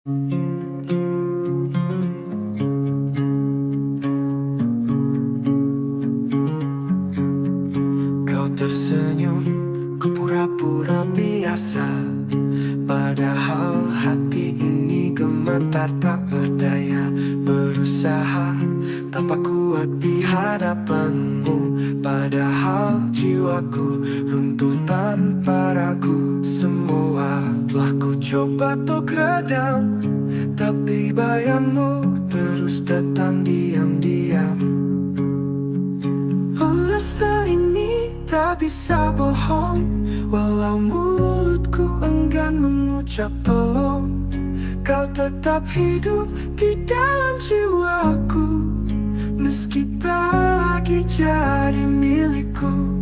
Kau tersenyum, ku pura-pura biasa. Padahal hati ini gemetar tak berdaya. Berusaha tampak kuat di hadapanmu. Padahal jiwaku runtuh tanpa ragu. Semua telah ku coba untuk redam, tapi bayangmu terus datang diam-diam. Rasa ini tak bisa bohong, walau mulutku enggan mengucap tolong. Kau tetap hidup di dalam jiwaku, meski tak lagi jadi milikku.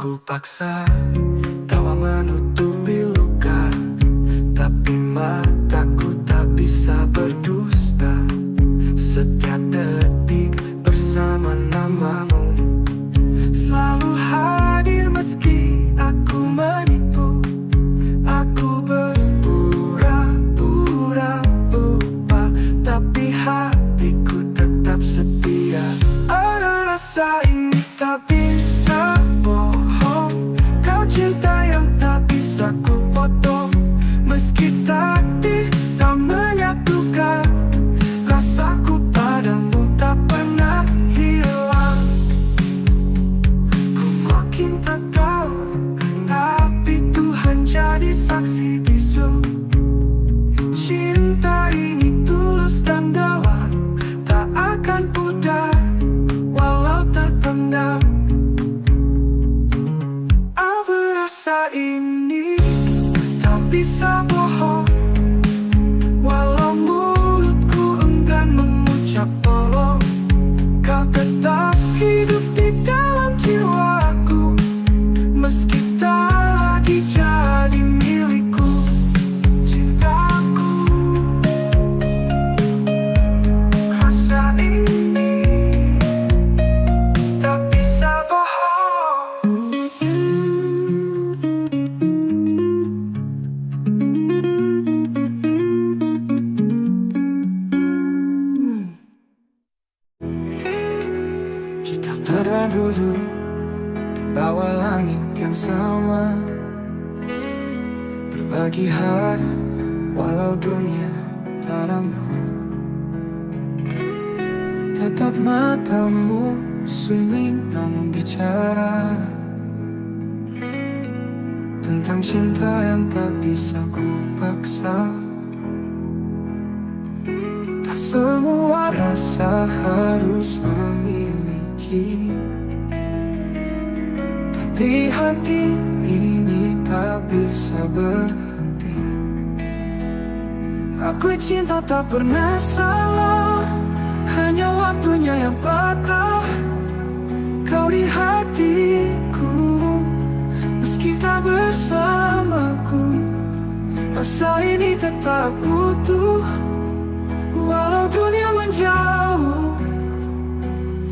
Ku paksa tawa menutupi luka, tapi mataku tak bisa berdusta. Setiap detik bersama namamu, selalu hadir meski aku menipu. Aku berpura-pura lupa, tapi hatiku tetap setia. Ada rasa ini tak bisa bohong, kau cinta yang tak bisa ku potong. Meski takdir tak menyatukan, rasaku padamu tak pernah hilang. Ku makin tak tahu, tapi Tuhan jadi saksi bisu. Cinta ini tulus dan dalam, tak akan pudar walau terpendam. Apa rasa ini tak bisa bohong, walau mulutku enggan mengucap tolong. Kau tetap hidup di dalam jiwaku, meski tak lagi jadi milikku. Cintaku, rasa ini tak bisa bohong. Kita pernah duduk di bawah langit yang sama, berbagi hari walau dunia tak ramah. Tetap matamu swimming namun bicara tentang cinta yang tak bisa ku paksa. Tak semua rasa harus memiliki, tapi hati ini tak bisa berhenti. Aku cinta tak pernah salah, hanya waktunya yang patah. Kau di hatiku, meski tak bersamaku. Rasa ini tetap utuh, walau dunia menjauh.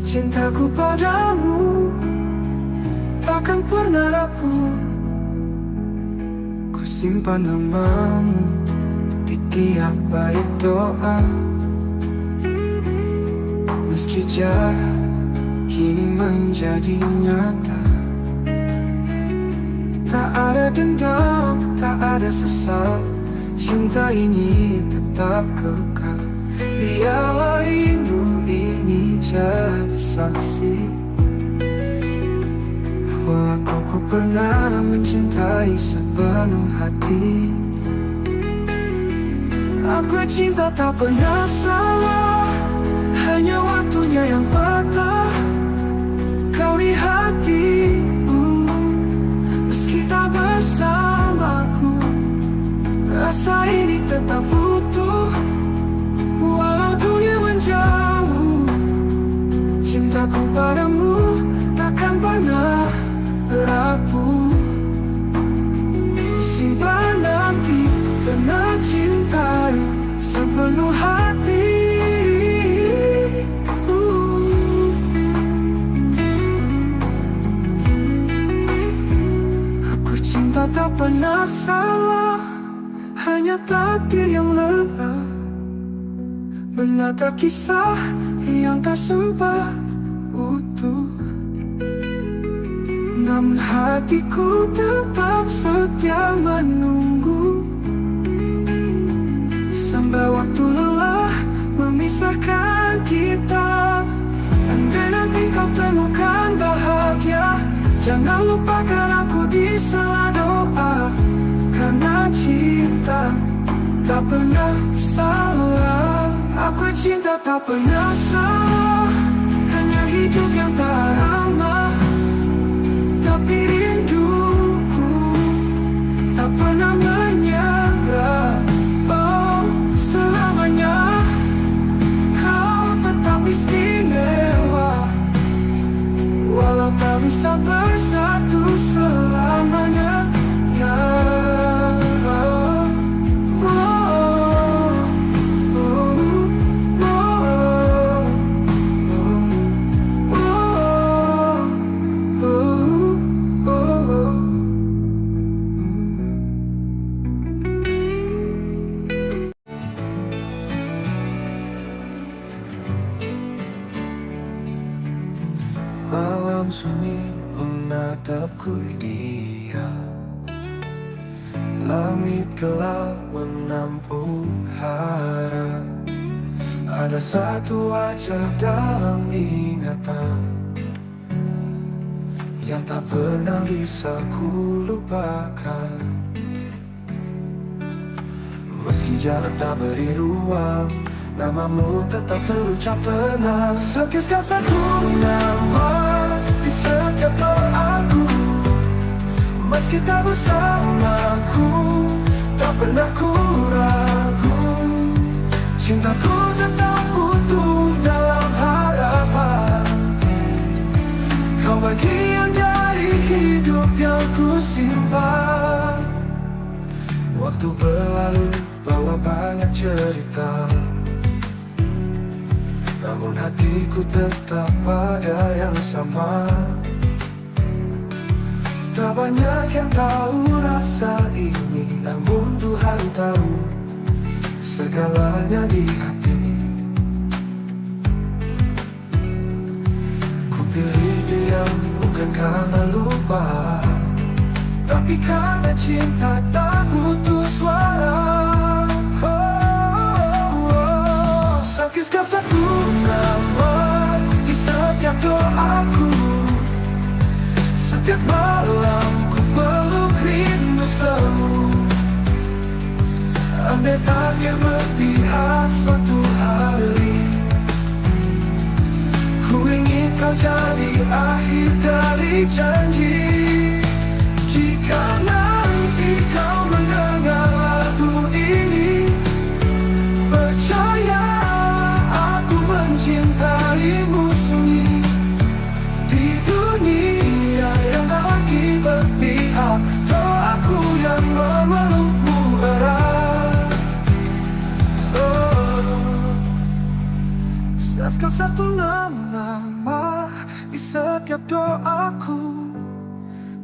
Cintaku padamu takkan pernah rapuh. Ku simpan namamu di tiap bait doa, meski jarak kini menjadi nyata. Tak ada dendam, tak ada sesal, cinta ini tetap kekal. Biarlah rindu ini jadi saksi bahwa aku pernah mencintai sepenuh hati. Aku cinta tak pernah salah, hanya waktunya yang patah. Kau di hatiku, meski tak bersamaku. Rasa ini tetap utuh, walau dunia menjauh. Cintaku padamu takkan pernah rapuh. Simpan nanti pernah cintai sepenuh hati. Aku cinta tak pernah salah, hanya takdir yang lelah menata kisah yang tak sempat utuh. Namun hatiku tetap setia menunggu, sampai waktu lelah memisahkan kita. Andai nanti kau temukan bahagia, jangan lupakan aku di sela doa. Karena cinta tak pernah salah. Aku cinta tak pernah salah, hanya hidup yang tak ramah. Tapi rinduku tak pernah menyerah. Oh, selamanya kau tetap istimewa, walau tak bisa bersatu selamanya. Ya, malam sunyi menatapku dia, langit gelap menampung harap. Ada satu wajah dalam ingatan yang tak pernah bisa ku lupakan. Meski jalan tak beri ruang, namamu tetap terucap tenang. Sekisah satu nama di setiap doaku, meski tak bersamaku, tak pernah ku ragu. Cintaku tetap utuh dalam harapan. Kau bagian dari hidup yang ku simpan. Waktu berlalu bawa banyak cerita, namun hatiku tetap pada yang sama. Tak banyak yang tahu rasa ini, namun Tuhan tahu segalanya di hati. Ku pilih diam bukan karena lupa, tapi karena cinta tak butuh suara. Sekisah satu nama di setiap doaku, setiap malam ku peluk rindu semu. Andai takdir berpihak suatu hari, ku ingin kau jadi akhir dari janji. Jika nanti kau mendengar lagu ini, percaya aku mencintaimu sunyi. Di dunia yang tak lagi berpihak, doaku yang memelukmu erat. Sekisah satu nama di setiap doaku,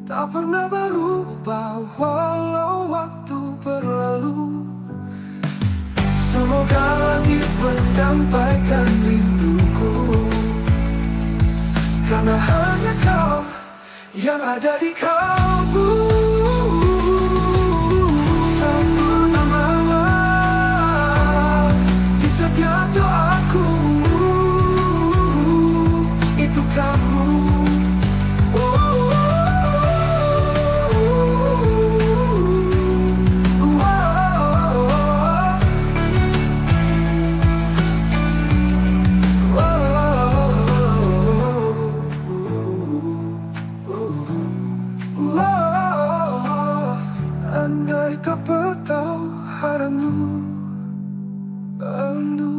tak pernah berubah walau waktu berlalu. Semoga langit menyampaikan rinduku, karena hanya kau yang ada di kalbu. Satu nama di setiap doaku, itu kamu. Andai tak bertahu haramu bandu.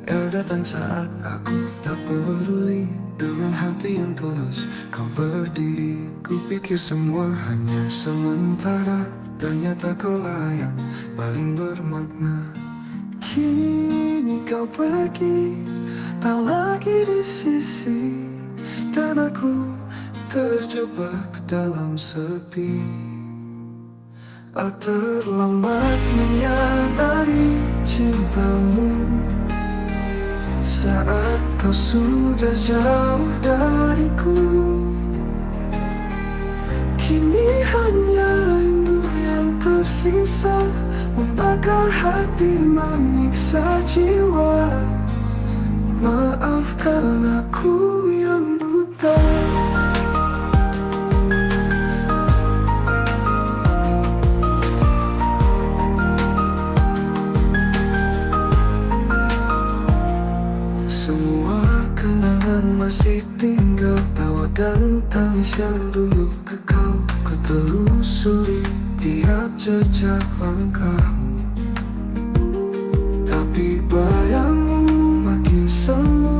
Kau datang saat aku tak peduli, dengan hati yang tulus kau berdiri. Ku pikir semua hanya sementara, ternyata kaulah yang paling bermakna. Kini kau pergi, tak lagi di sisi, dan aku terjebak dalam sepi. Terlambat menyadari cintamu saat kau sudah jauh dariku. Kini hanya rindu yang tersisa, membakar hati, menyiksa jiwa. Maafkan aku yang buta. Semua kenangan masih tinggal, tawa dan tangis yang dulu kekal. Ku telusuri tiap jejak langkahmu, tapi bayangmu makin semu,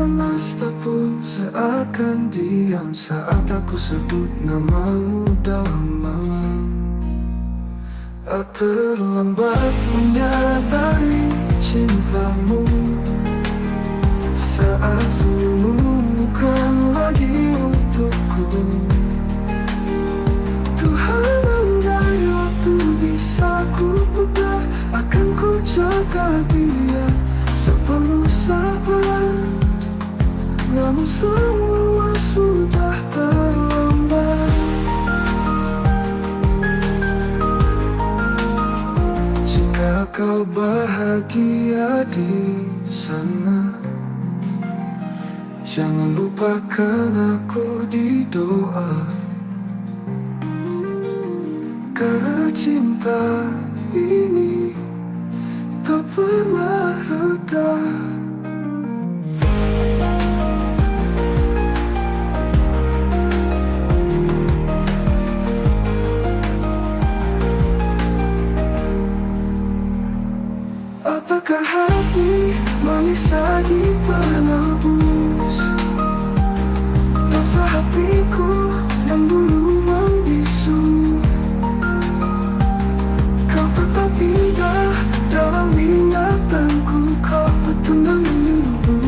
lemas tepung seakan diam saat aku sebut namamu dalam malam. Terlambat menyadari cintamu saat senyummu bukan lagi untukku. Tuhan, andai waktu bisa ku putar, akan ku jaga dia sepenuh sabar. Namun semua sudah terlambat. Jika kau bahagia di sana, jangan lupakan aku di doa. Karena cinta ini tak pernah reda. Apakah hati manis saji penebus rasa hatiku yang dulu membisu? Kau tetap indah dalam ingatanku, kau petundang menunggu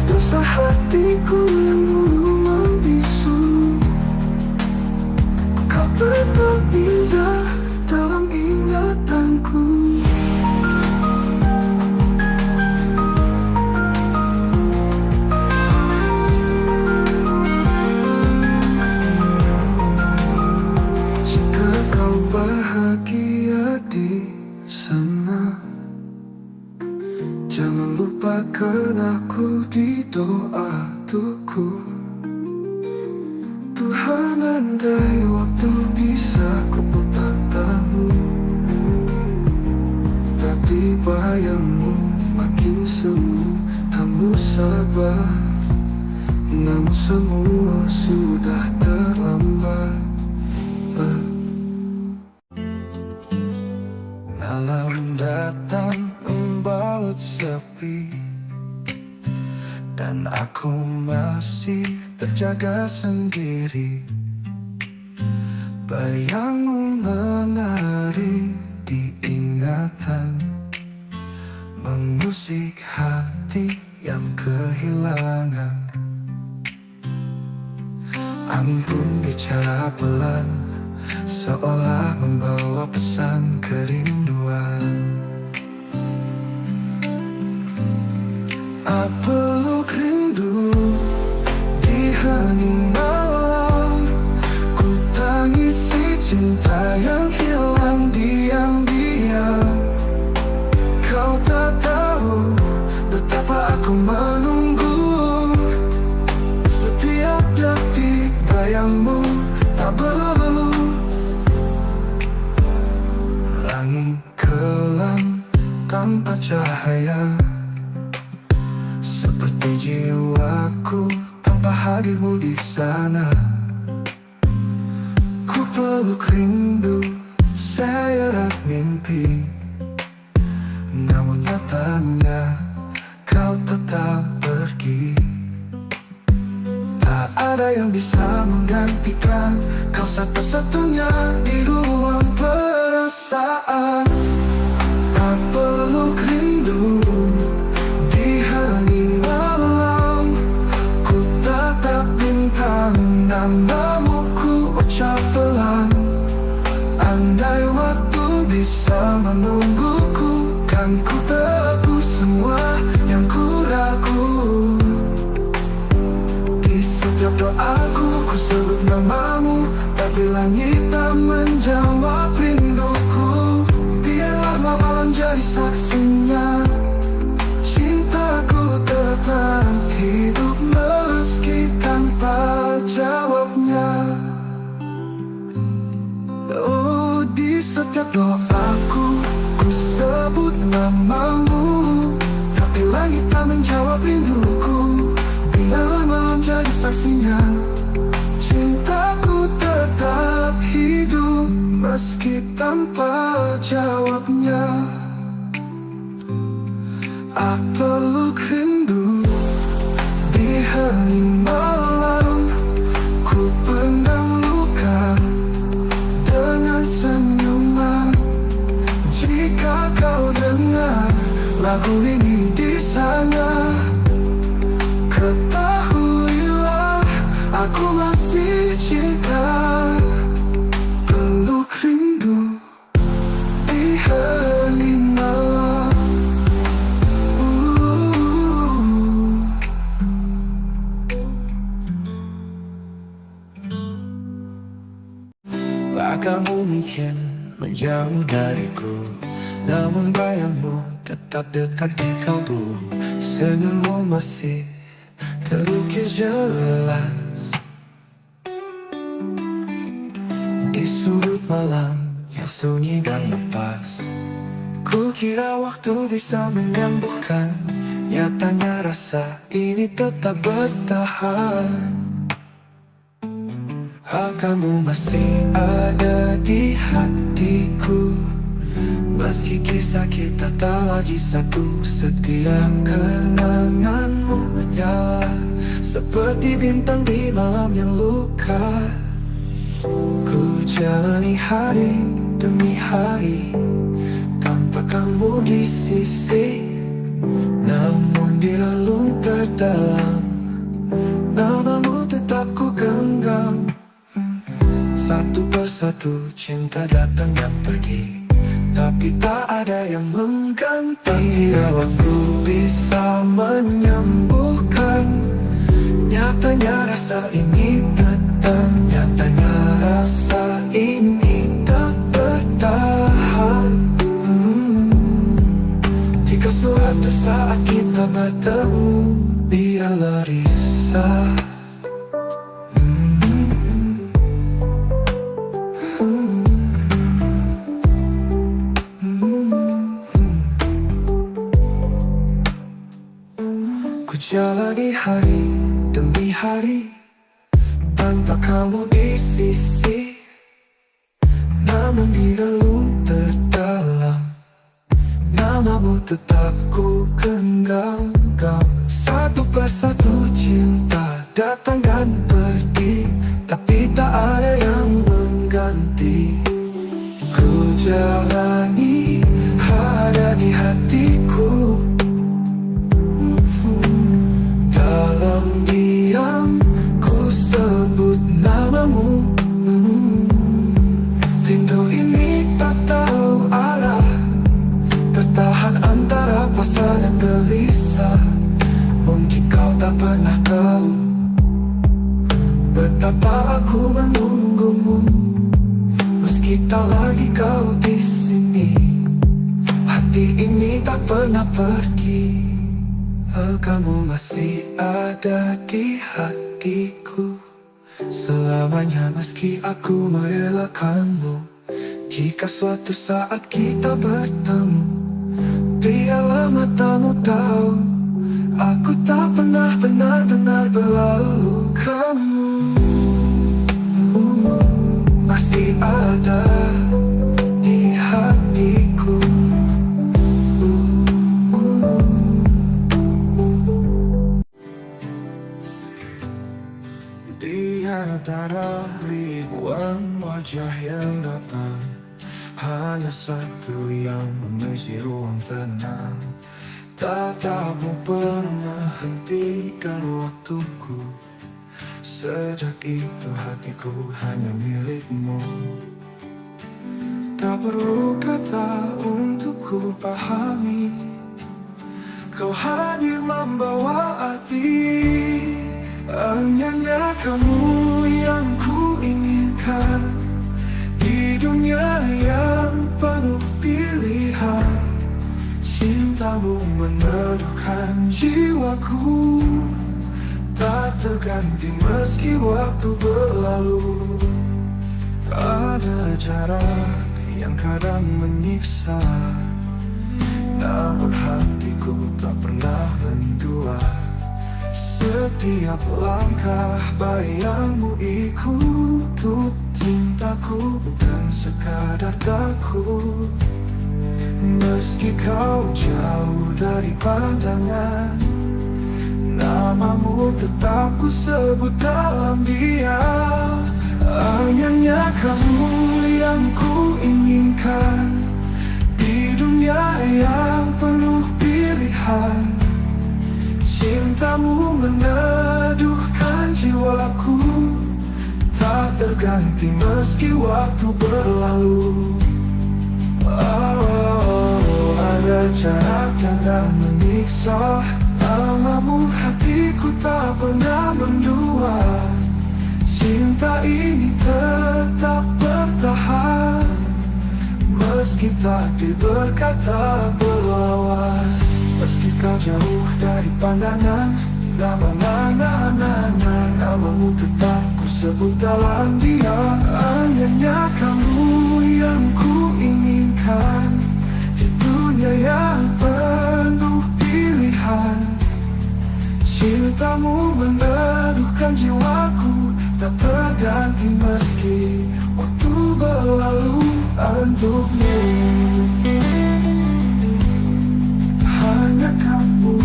dosa hatiku yang dulu membisu. Kau tetap indah dalam ingatanku. Bahagia di sana, jangan lupakan aku di doa tuku. Tuhan, andai waktu bisa ku putar tamu, tapi bayangmu makin semu, kamu sabar. Namun semua sudah terlambat. Malam datang membalut sepi, dan aku masih terjaga sendiri. Bayangmu menari di ingatan, mengusik hati yang kehilangan. Angin pun bicara pelan, seolah membawa pesan kerinduan. Peluk rindu di hening malam, ku tangisi cinta yang hilang diam-diam. Kau tak tahu betapa aku menunggu, setiap detik bayangmu tak berlalu. Langit kelam tanpa cahaya, seperti jiwaku tanpa hadirmu di sana. Ku peluk rindu, seret mimpi, namun nyatanya kau tetap pergi. Tak ada yang bisa menggantikan kau, satu-satunya di ruang perasaan. Tak peluk rindu di hening malam, ku tatap bintang namamu ku ucap pelan. Andai waktu bisa menungguku, kan ku tebus semua yang ku ragu. Di setiap doaku ku sebut namamu, tapi langit tak menjawab rinduku. Biarlah malam jadi saksinya, cintaku tetap hidup meski tanpa jawabnya. Oh, di setiap doaku ku sebut namamu, tapi langit tak menjawab rinduku. Biarlah malam jadi saksinya, cintaku tetap hidup meski tanpa jawabnya. Aku peluk rindu di hening malam, ku pendam luka dengan senyuman. Jika kau dengar lagu ini di sana, ketahuilah aku masih cinta. Peluk rindu di hening malam. Kamu mungkin menjauh dariku, namun bayangmu tetap dekat di kalbu. Senyummu masih terukir jelas di sudut malam yang sunyi dan lepas. Ku kira waktu bisa menyembuhkan, nyatanya rasa ini tetap bertahan. Kamu masih ada di hatiku, meski kisah kita tak lagi satu. Setiap kenanganmu menyala seperti bintang di malam yang luka. Ku jalani hari demi hari tanpa kamu di sisi, namun di relung terdalam namamu tetap ku genggam. Satu persatu cinta datang dan pergi, tapi tak ada yang mengganti. Bila waktu bisa menyembuhkan, nyatanya rasa ini datang. Nyatanya rasa ini tak bertahan. Jika suatu saat kita bertemu, biarlah risau. Jalani hari demi hari tanpa kamu di sisi, namun di relung terdalam namamu tetap ku genggam. Satu persatu cinta datang dan pergi, tapi tak ada yang mengganti. Ku jalani ada di hatiku, dalam diam ku sebut namamu. Rindu ini tak tahu arah, tertahan antara pasrah dan gelisah. Mungkin kau tak pernah tahu betapa aku menunggumu, meski tak lagi kau di sini. Hati ini tak pernah pergi. Kamu masih ada di hatiku selamanya, meski aku merelakanmu. Jika suatu saat kita bertemu, biarlah matamu tahu aku tak pernah benar-benar berlalu. Kamu masih ada di hatiku. Di antara ribuan wajah yang datang, hanya satu yang mengisi ruang tenang. Tatapmu pernah hentikan waktuku Sejak itu hatiku hanya milikmu. Tak perlu kata untuk ku pahami, kau hadir membawa arti. Hanya kamu yang ku inginkan di dunia yang penuh pilihan. Cintamu meneduhkan jiwaku, tak terganti meski waktu berlalu. Ada jarak yang kadang menyiksa, namun hatiku tak pernah mendua. Setiap langkah bayangmu ikut untuk cintaku, bukan sekadar takut. Meski kau jauh dari pandangan, namamu tetap ku sebut dalam diam. Hanya kamu yang ku inginkan di dunia yang penuh pilihan. Cintamu meneduhkan jiwaku, tak terganti meski waktu berlalu. Ada jarak yang tak menyiksa, namamu hatiku tak pernah mendua. Cinta ini tetap bertahan, meski takdir berkata berlawan. Meski kau jauh dari pandangan, namamu tetap ku sebut dalam diam. Hanya kamu yang ku inginkan di dunia yang penuh pilihan. Cintamu meneduhkan jiwaku, tak terganti meski waktu berlalu. Untukmu hanya kamu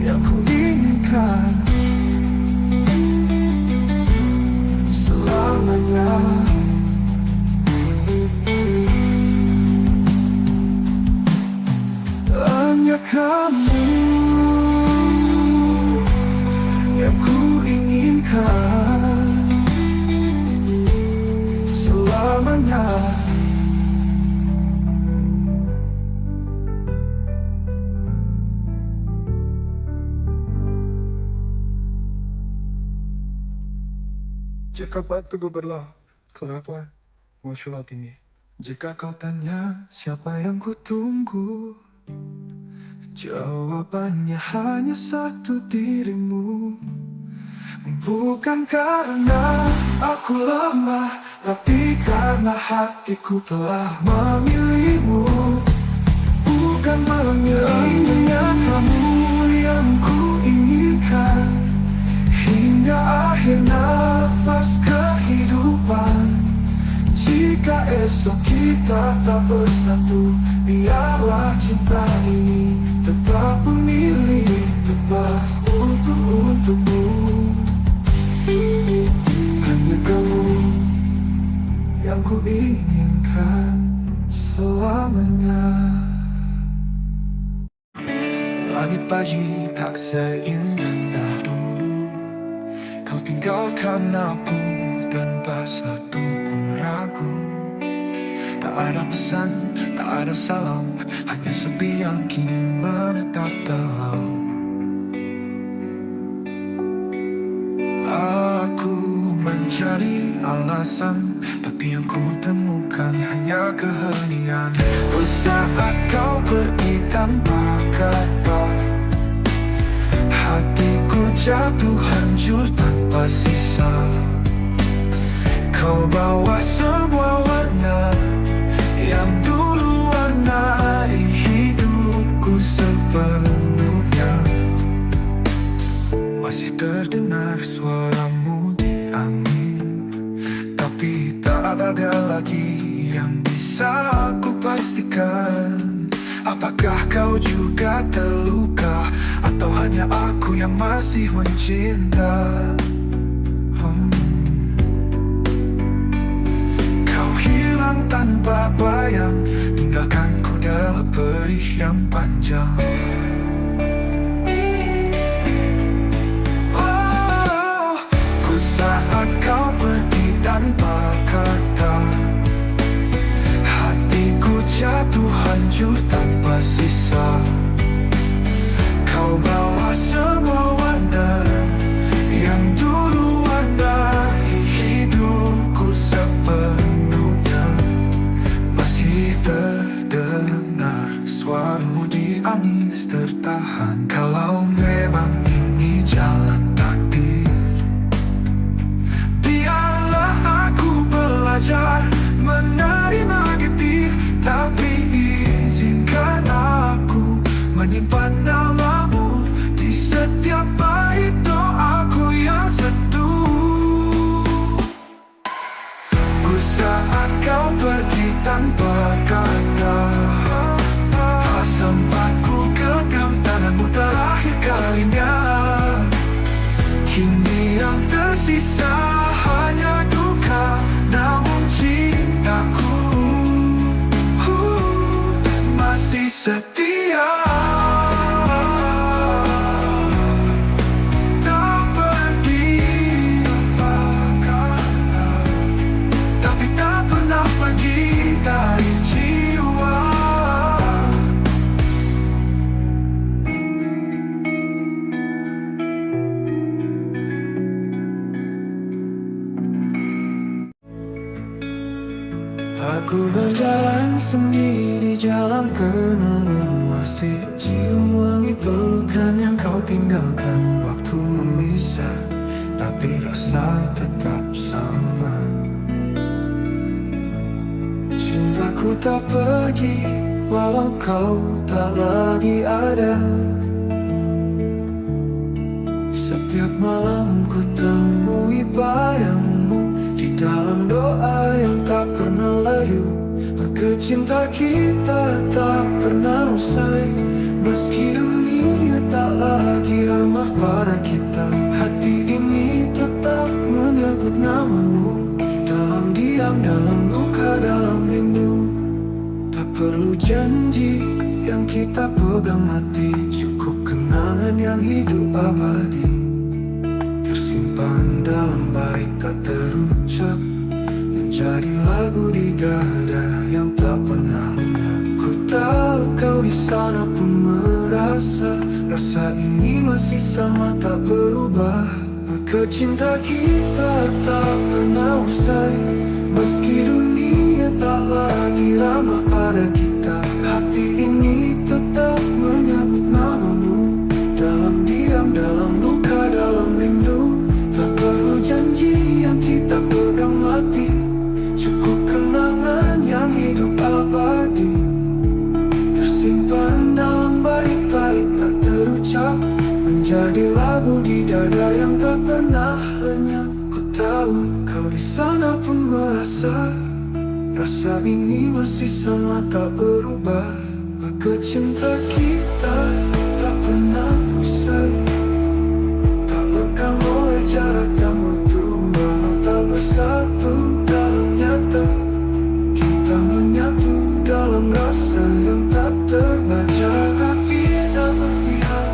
yang ku inginkan selamanya. Hanya kamu yang ku inginkan selamanya. Jika waktuku berlalu, kenapa muncul ini? Jika kau tanya siapa yang ku tunggu, jawabannya hanya satu, dirimu. Bukan karena aku lemah, tapi karena hatiku telah memilihmu. Bukan memilihnya kamu yang ku inginkan hingga akhir nafas kehidupan. Jika esok kita tak bersatu, biarlah cinta ini tetap memilih tepat untukmu. Hanya kamu yang ku inginkan selamanya. Langit pagi tak seindah dulu, kau tinggalkan aku tanpa satu pun ragu. Tak ada pesan, tak ada salam, hanya sepi yang kini menetap dalam. Aku mencari alasan, tapi yang ku temukan hanya keheningan. Saat kau pergi tanpa kabar, hatiku jatuh hancur tanpa sisa. Kau bawa semua warna yang dulu warnai hidupku sepenuhnya. Masih terdengar suaramu di angin, tapi tak ada lagi yang bisa aku pastikan. Apakah kau juga terluka, atau hanya aku yang masih mencinta? Kau hilang tanpa bayang, tinggalkanku dalam perih yang panjang. hancur tanpa sisa. Kau bawa semua warna yang dulu warnai hidupku sepenuhnya. Masih terdengar suaramu di angis tertahan. Kalau memang ini jalan takdir, biarlah aku belajar menerima getir. Tapi izinkan aku menyimpan namamu di setiap bait doaku yang sentuh. Ku saat kau pergi tanpa kata, sempat ku genggam tanganmu terakhir kalinya. Kini yang tersisa hanya duka, namun cintaku masih setia. Tak pergi tapi tak pernah pergi dari jiwa. Aku berjalan sendiri, jalan kenangan, masih cium wangi pelukan yang kau tinggalkan. Waktu memisah, tapi rasa tetap sama. Cintaku tak pergi, walau kau tak lagi ada. Setiap malam ku temui bayangmu di dalam doa yang tak pernah layu. Maka cinta kita tak pernah usai, meski dunia tak lagi ramah pada kita. Hati ini tetap menyebut namamu, dalam diam, dalam luka, dalam rindu. Tak perlu janji yang kita pegang mati, cukup kenangan yang hidup abadi, tersimpan dalam bait tak terucap, menjadi lagu di dada yang tak pernah lenyap. Ku tahu kau di sana pun merasa rasa ini masih sama tak berubah. Maka cinta kita tak pernah usai, meski dunia tak lagi ramah pada kita. Hati ini tetap menyebut namamu, dalam diam, dalam luka, dalam rindu. Tak perlu janji yang kita pegang mati, cukup kenangan yang hidup abadi, tersimpan dalam bait-bait tak terucap, menjadi lagu di dada yang tak pernah lenyap. Ku tahu kau di sana pun merasa rasa ini masih sama tak berubah. Maka cinta kita tak pernah usai, tak lekang oleh jarak dan waktu, walau tak bersatu dalam nyata. Kita menyatu dalam rasa yang tak terbaca. Tapi tak berpihak,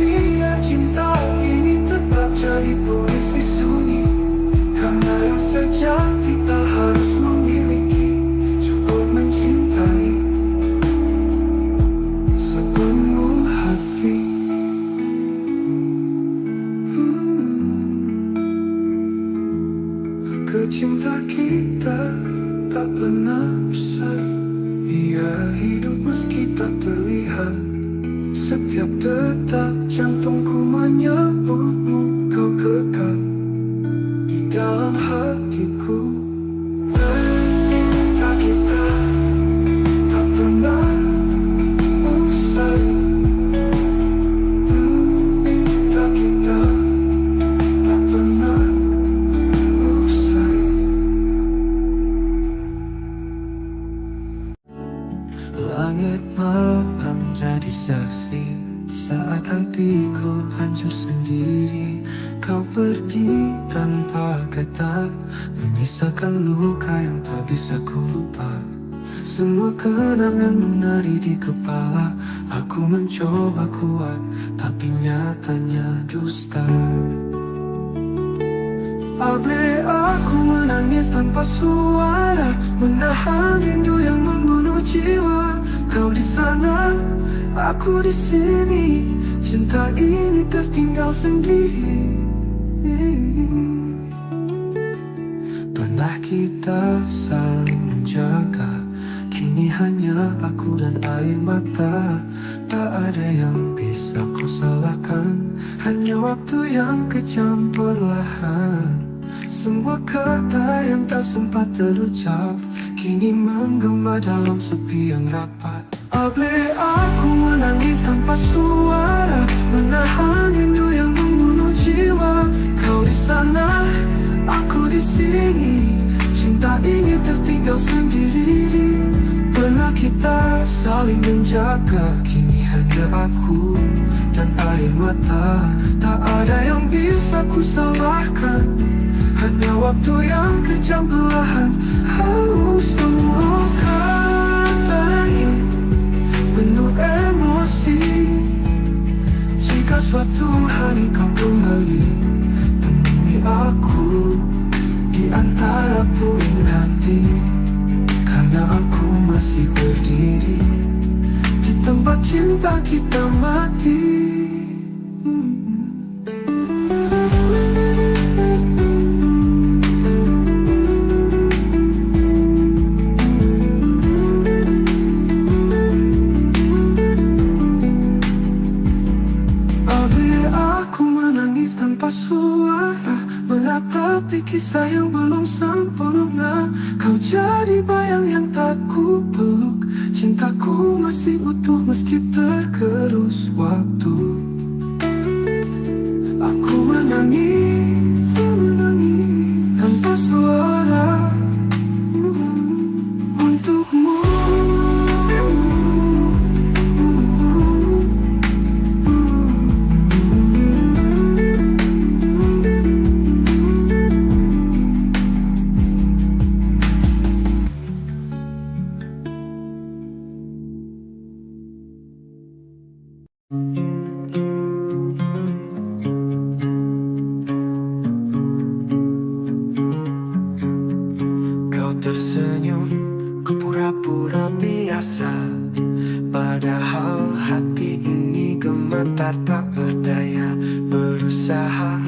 biar cinta ini tetap jadi puisi sunyi. Karena yang sejati tak harus memiliki, cukup mencintai sepenuh hati. Cinta kita tak pernah usai, ia hidup meski tak terlihat. Setiap detak jantungku menyebutmu, kau kekal di dalam hatiku. Cinta kita tak pernah usai, cinta kita tak pernah usai. Langit malam jadi saksi saat hatiku hancur sendiri. Kau pergi tanpa kata, menyisakan luka yang tak bisa ku lupa. Semua kenangan menari di kepala. Aku mencoba kuat, tapi nyatanya dusta. Abe aku menangis tanpa suara, menahan rindu yang membunuh jiwa. Kau di sana, aku di sini. Cinta ini tertinggal sendiri. Pernah kita saling menjaga, kini hanya aku dan air mata. Tak ada yang bisa kau salahkan, hanya waktu yang kejam perlahan. Semua kata yang tak sempat terucap kini menggema dalam sepi yang rapat. Boleh aku menangis tanpa suara, menahan rindu yang membunuh jiwa. Kau di sana, aku di sini. Cinta ini tertinggal sendiri. Pernah kita saling menjaga, kini hanya aku dan air mata. Tak ada yang bisa ku salahkan, hanya waktu yang kejam perlahan. Semua kata ini penuh emosi. Jika suatu hari kau kembali, temui aku di antara puing hati. Karena aku masih berdiri di tempat cinta kita mati. Tanpa suara, menatapi kisah yang belum sempurna. Kau jadi bayang yang tak ku peluk. Cintaku masih utuh meski tergerus waktu. Aku menangis, tanpa suara untukmu. Kau tersenyum, ku pura-pura biasa. Padahal hati ini gemetar tak berdaya. Berusaha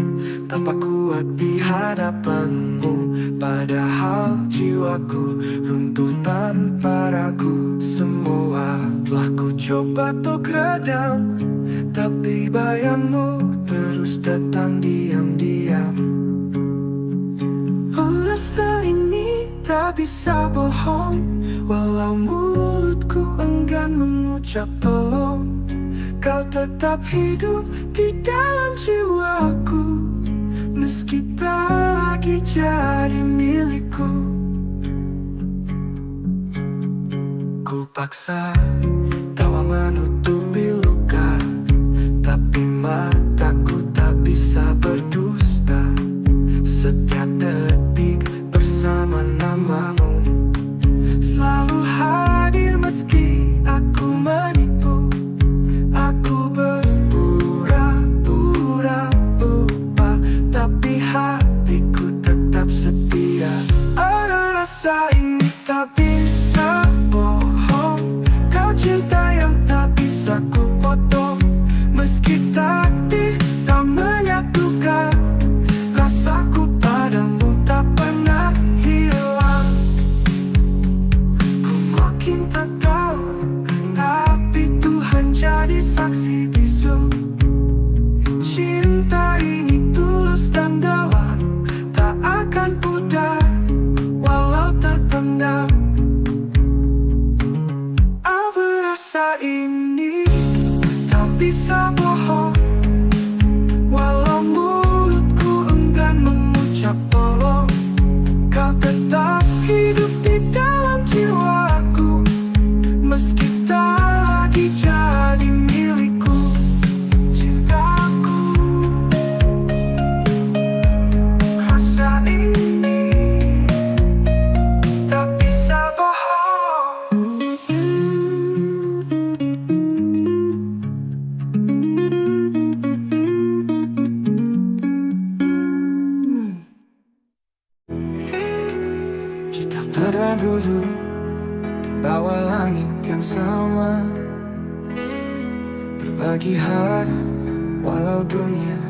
tanpa kuat di hadapanmu. Padahal jiwaku runtuh tanpa ragu. Semua telah ku coba untuk redam, tapi bayangmu terus datang diam-diam. Rasa ini tak bisa bohong, walau mulutku enggan mengucap tolong. Kau tetap hidup di dalam jiwaku, meski tak lagi jadi milikku. Ku paksa tawa menutupi luka, tapi mataku tak bisa berdusta. Setiap detik bersama namamu, selalu hadir meski aku menipu. Aku berpura-pura lupa, tapi hatiku tetap setia. Ada rasa ini tak bisa bohong. Kau cinta yang tak bisa ku potong, meski takdir tak menyatukan. Rasaku padamu tak pernah hilang. Ku makin tak tahu, tapi Tuhan jadi saksi bisu. Cinta ini tulus dan dalam, tak akan pudar walau terpendam. Apa rasa ini tak bisa bohong, walau mulutku enggan mengucap tolong. Kau tetap hidup di dalam jiwaku, meski tak lagi jadi milikku. Cintaku, rasa ini tak bisa bohong. Kita pernah duduk di bawa langit yang sama, berbagi hari walau dunia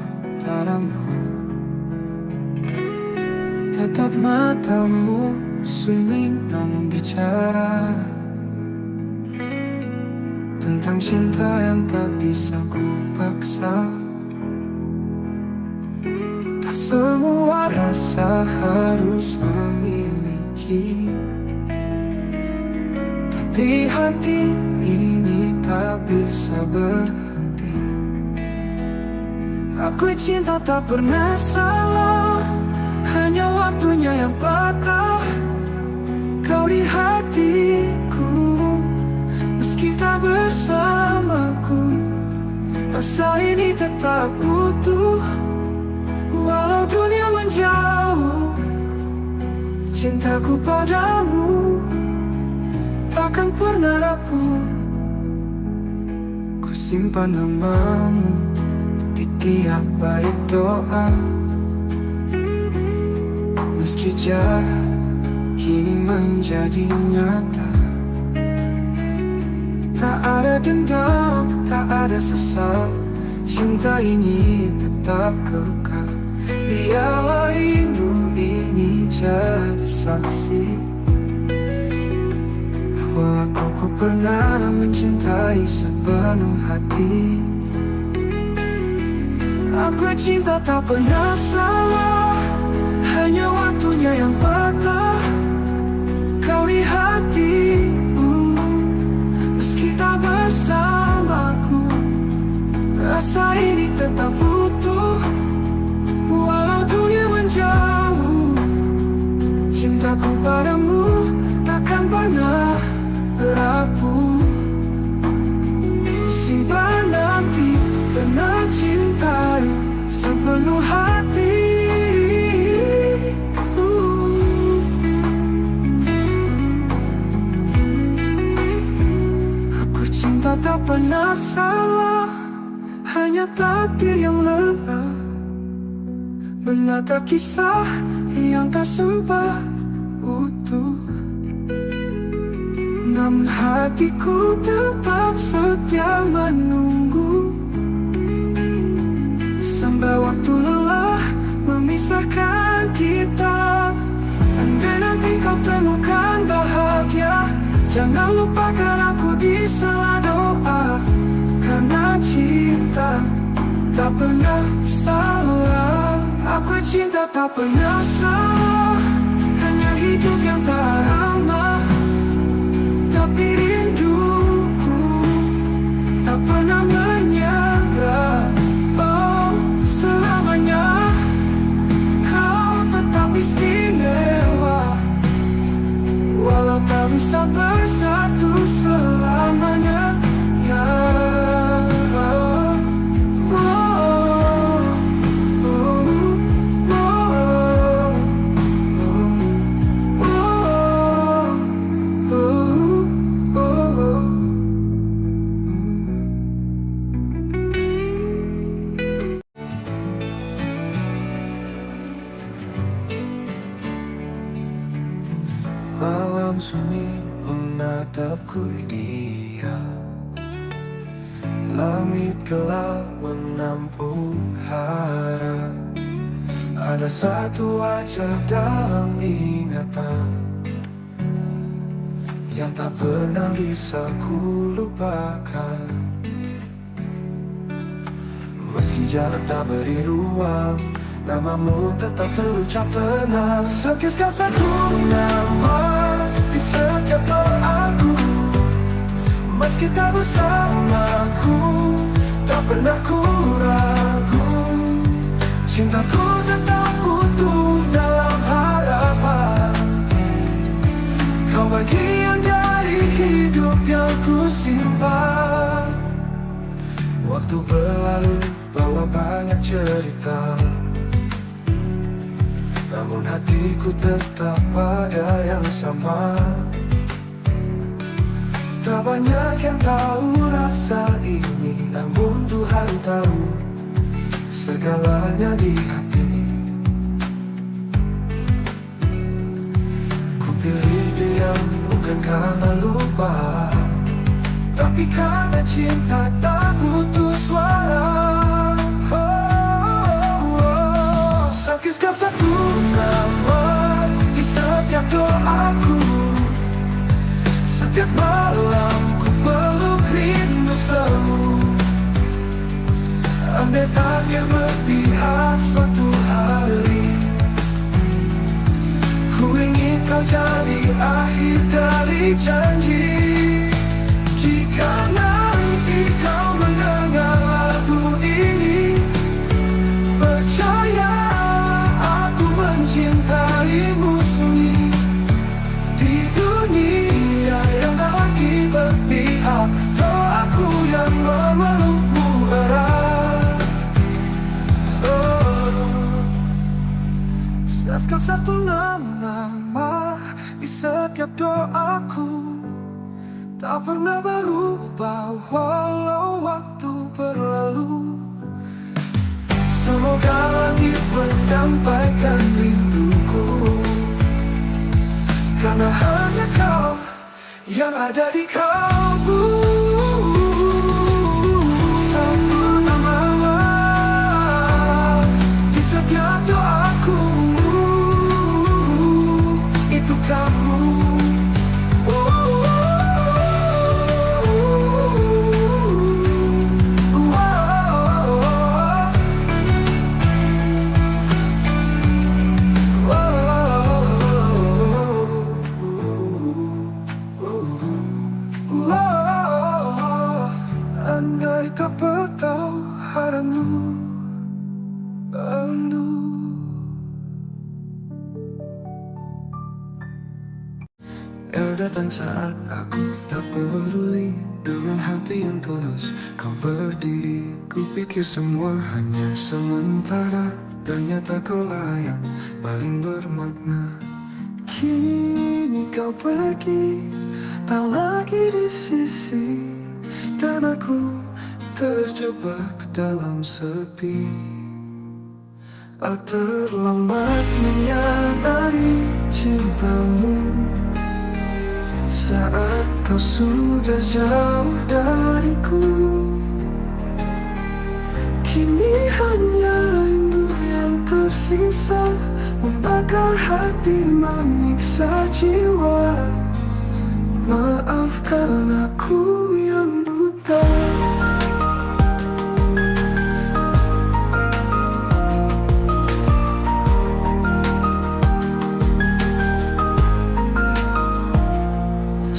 tak ramah. Tetap matamu sunyi namun bicara tentang cinta yang tak bisa ku paksa. Tak semua rasa harus memiliki, tapi hati ini tak bisa berhenti. Aku cinta tak pernah salah, hanya waktunya yang patah. Kau di hatiku, meski tak bersamaku, rasa ini tetap utuh. Walau dunia menjauh, cintaku padamu takkan pernah rapuh. Ku simpan namamu di tiap bait doa, meski jarak kini menjadi nyata. Tak ada dendam, tak ada sesal, cinta ini tetap kekal. Biarlah rindu ini jadi saksi bahwa aku pernah mencintai sepenuh hati. Aku cinta tak pernah salah, hanya waktunya yang patah. Kau di hatiku, meski tak bersamaku, rasa ini tetap utuh. Walau dunia menjauh, cintaku padamu takkan pernah rapuh. Simpan nanti pernah cintai sepenuh hati. Aku cinta tak pernah salah, hanya takdir yang lelah menata kisah yang tak sempat utuh. Namun hatiku tetap setia menunggu, sampai waktu lelah memisahkan kita. Andai nanti kau temukan bahagia, jangan lupakan aku di sela doa. Karena cinta tak pernah salah. Aku cinta tak pernah salah, hanya hidup yang tak ramah. Tapi rinduku tak pernah menyerah. Oh, selamanya kau tetap istimewa, walau tak bisa bersatu selamanya. Ya, malam sunyi menatapku dia, langit gelap menampung harap. Ada satu wajah dalam ingatan yang tak pernah bisa ku lupakan. Meski jarak tak beri ruang, namamu tetap terucap tenang. Sekiskan satu nama di setiap doaku, meski tak bersamaku, tak pernah ku ragu. Cintaku tetap utuh dalam harapan. Kau bagian dari hidup yang ku simpan. Waktu berlalu bawa banyak cerita, namun hatiku tetap pada yang sama. Tak banyak yang tahu rasa ini, namun Tuhan tahu segalanya di hati. Ku pilih diam bukan karena lupa, tapi karena cinta tak butuh suara. Sakitkan satu nama di setiap doaku. Setiap malam ku peluk rindu semu. Andai takdir berpihak suatu hari, ku ingin kau jadi akhir dari janji. Jika nanti kau mendengar lagu ini, percaya aku mencintaimu sunyi. Di dunia yang tak lagi berpihak, doaku yang memelukmu erat. Siaskan satu nama di setiap doaku, tak pernah berubah walau waktu berlalu. Semoga langit menyampaikan rinduku, karena hanya kau yang ada di kalbu. Satu nama di setiap doaku, itu kamu. Andai tak bertahu haramu rindu. Datang saat aku tak peduli, dengan hati yang tulus kau berdiri. Kupikir semua hanya sementara, ternyata kaulah yang paling bermakna. Kini kau pergi, tak lagi di sisi, dan aku terjebak dalam sepi. Terlambat menyadari cintamu saat kau sudah jauh dariku. Kini hanya rindu yang tersisa, membakar hati, menyiksa jiwa. Maafkan aku yang buta.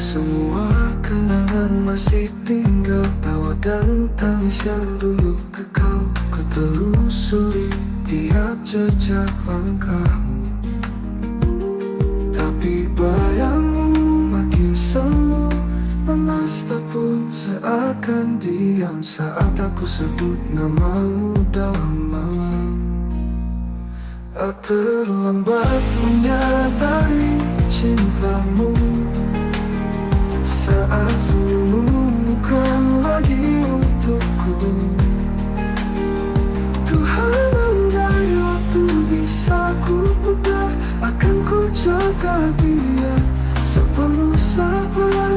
Semua kenangan masih tinggal, tawa dan tangis yang dulu kekal. Ku telusuri tiap jejak langkahmu, tapi bayangmu makin semu. Lemas tak pun seakan diam saat aku sebut namamu dalam malam. Terlambat menyadari cintamu saat senyummu bukan lagi untukku. Tuhan, andai waktu bisa ku putar, akan ku jaga dia sepenuh sabar.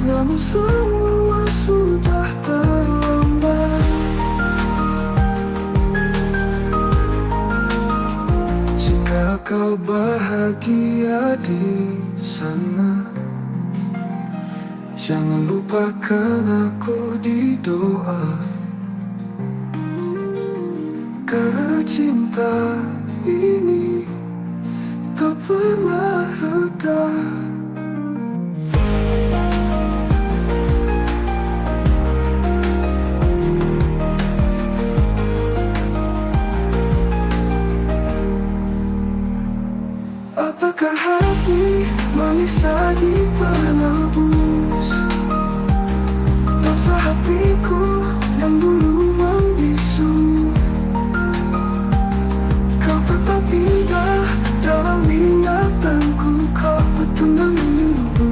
Namun semua sudah terlambat. Jika kau bahagia di sana, jangan lupakan aku di doa. Karena cinta ini tak pernah reda. Apakah hati manis saji penebus dosa hatiku yang dulu membisu? Kau tetap indah dalam ingatanku, kau petundang menunggu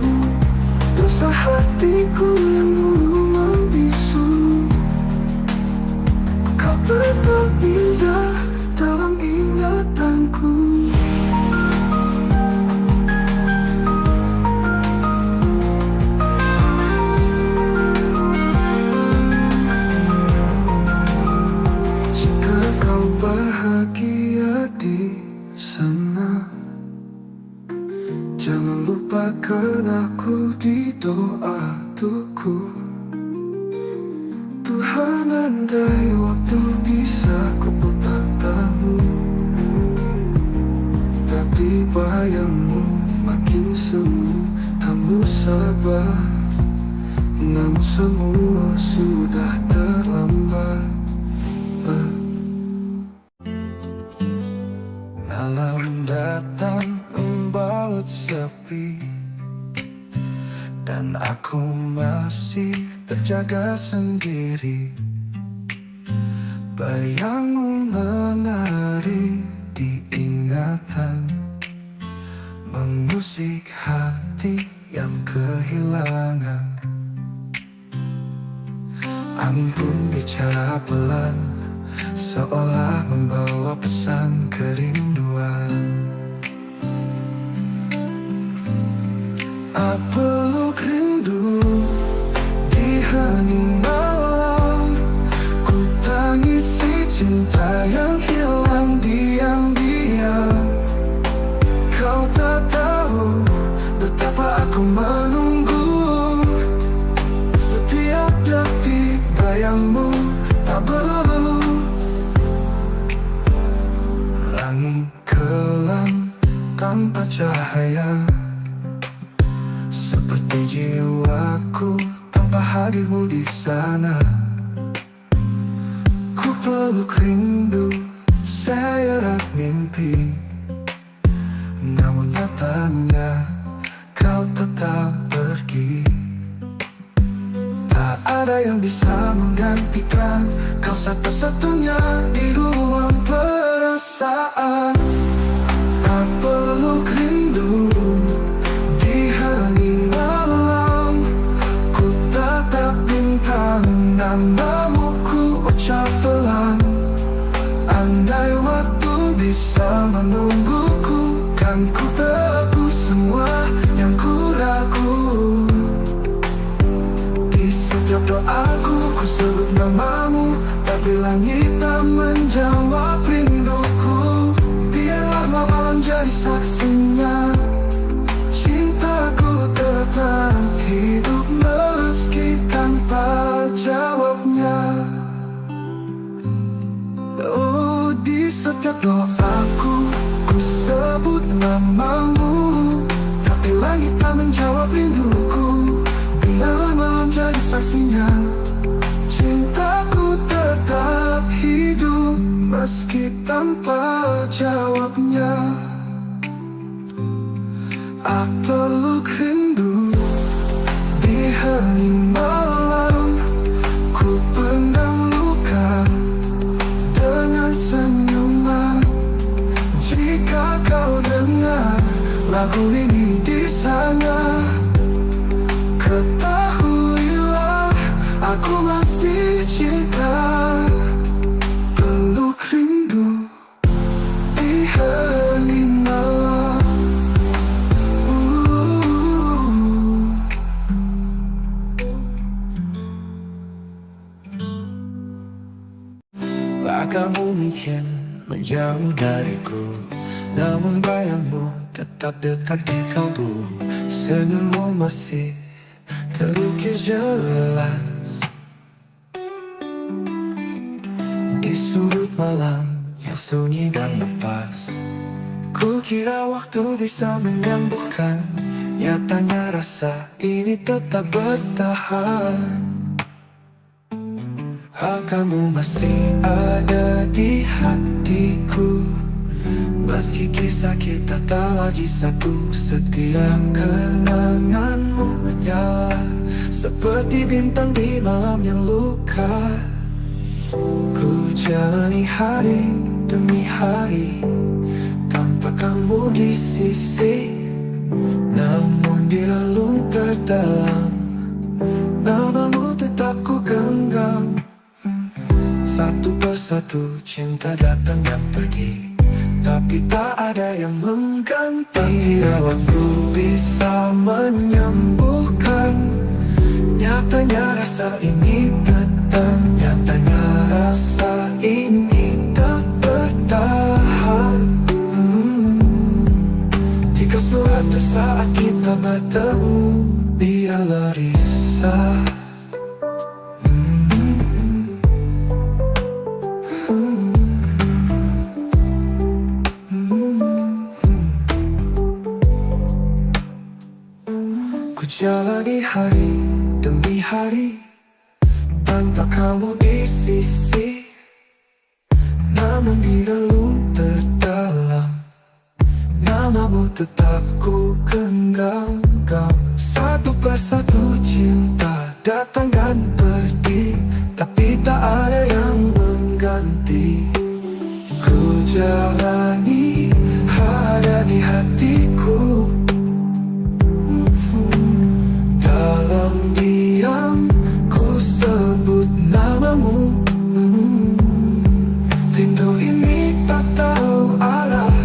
dosa hatiku yang dulu membisu. Kau tetap indah dalam ingatanku. di sana. Jangan lupakan aku di doa tuku. Tuhan, andai waktu bisa kuputar tahu, tapi bayangmu makin semu. Kamu sabar, namun semua sudah terlambat. Malam datang membalut sepi, dan aku masih terjaga sendiri. Bayangmu menari di ingatan, mengusik hati yang kehilangan. Angin pun bicara pelan, seolah membawa pesan kerinduan. Peluk rindu di hening malam, ku tangisi cinta yang hilang diam-diam. Kau tak tahu betapa aku menunggu, setiap detik bayangmu tak berlalu. Langit kelam tanpa cahaya, seperti jiwaku tanpa hadirmu di sana. Ku peluk rindu, seret mimpi, namun nyatanya kau tetap pergi. Tak ada yang bisa menggantikan kau, satu-satunya di ruang perasaan. Tak peluk rindu di hening malam, ku tatap bintang, namamu ku ucap pelan. Andai waktu bisa menungguku, kan ku tebus semua yang ku ragu. Di setiap doaku ku sebut namamu, tapi langit tak menjawab rinduku. Biarlah malam jadi saksinya, cintaku tetap hidup meski tanpa jawabnya. Oh, di setiap doaku ku sebut namamu, tapi langit tak menjawab rinduku. Biarlah malam jadi saksinya, cintaku tetap hidup meski tanpa jawabnya. Aku peluk rindu di hening malam, ku pendam luka dengan senyuman. Jika kau dengar lagu ini di sana, ketahuilah aku masih cinta. Peluk rindu di hening malam. Kamu mungkin menjauh dariku, namun bayangmu tetap dekat di kalbu. Senyummu masih terukir jelas di sudut malam yang sunyi dan lepas. Ku kira waktu bisa menyembuhkan, nyatanya rasa ini tetap bertahan. Kamu masih ada di hatiku, meski kisah kita tak lagi satu. Setiap kenanganmu menyala seperti bintang di malam yang luka. Ku jalani hari demi hari tanpa kamu di sisi, namun di relung terdalam namamu tetap ku genggam. Satu persatu cinta datang dan pergi, tapi tak ada yang mengganti. Bila waktu bisa menyembuhkan, nyatanya rasa ini tetap. Nyatanya rasa ini tak bertahan. jalani hari demi hari tanpa kamu di sisi. Namun di relung terdalam namamu tetap ku genggam. Satu persatu cinta datang dan pergi, tapi tak ada yang mengganti. Ku jalani ada di hatiku. Dalam diam ku sebut namamu. Rindu ini tak tahu arah,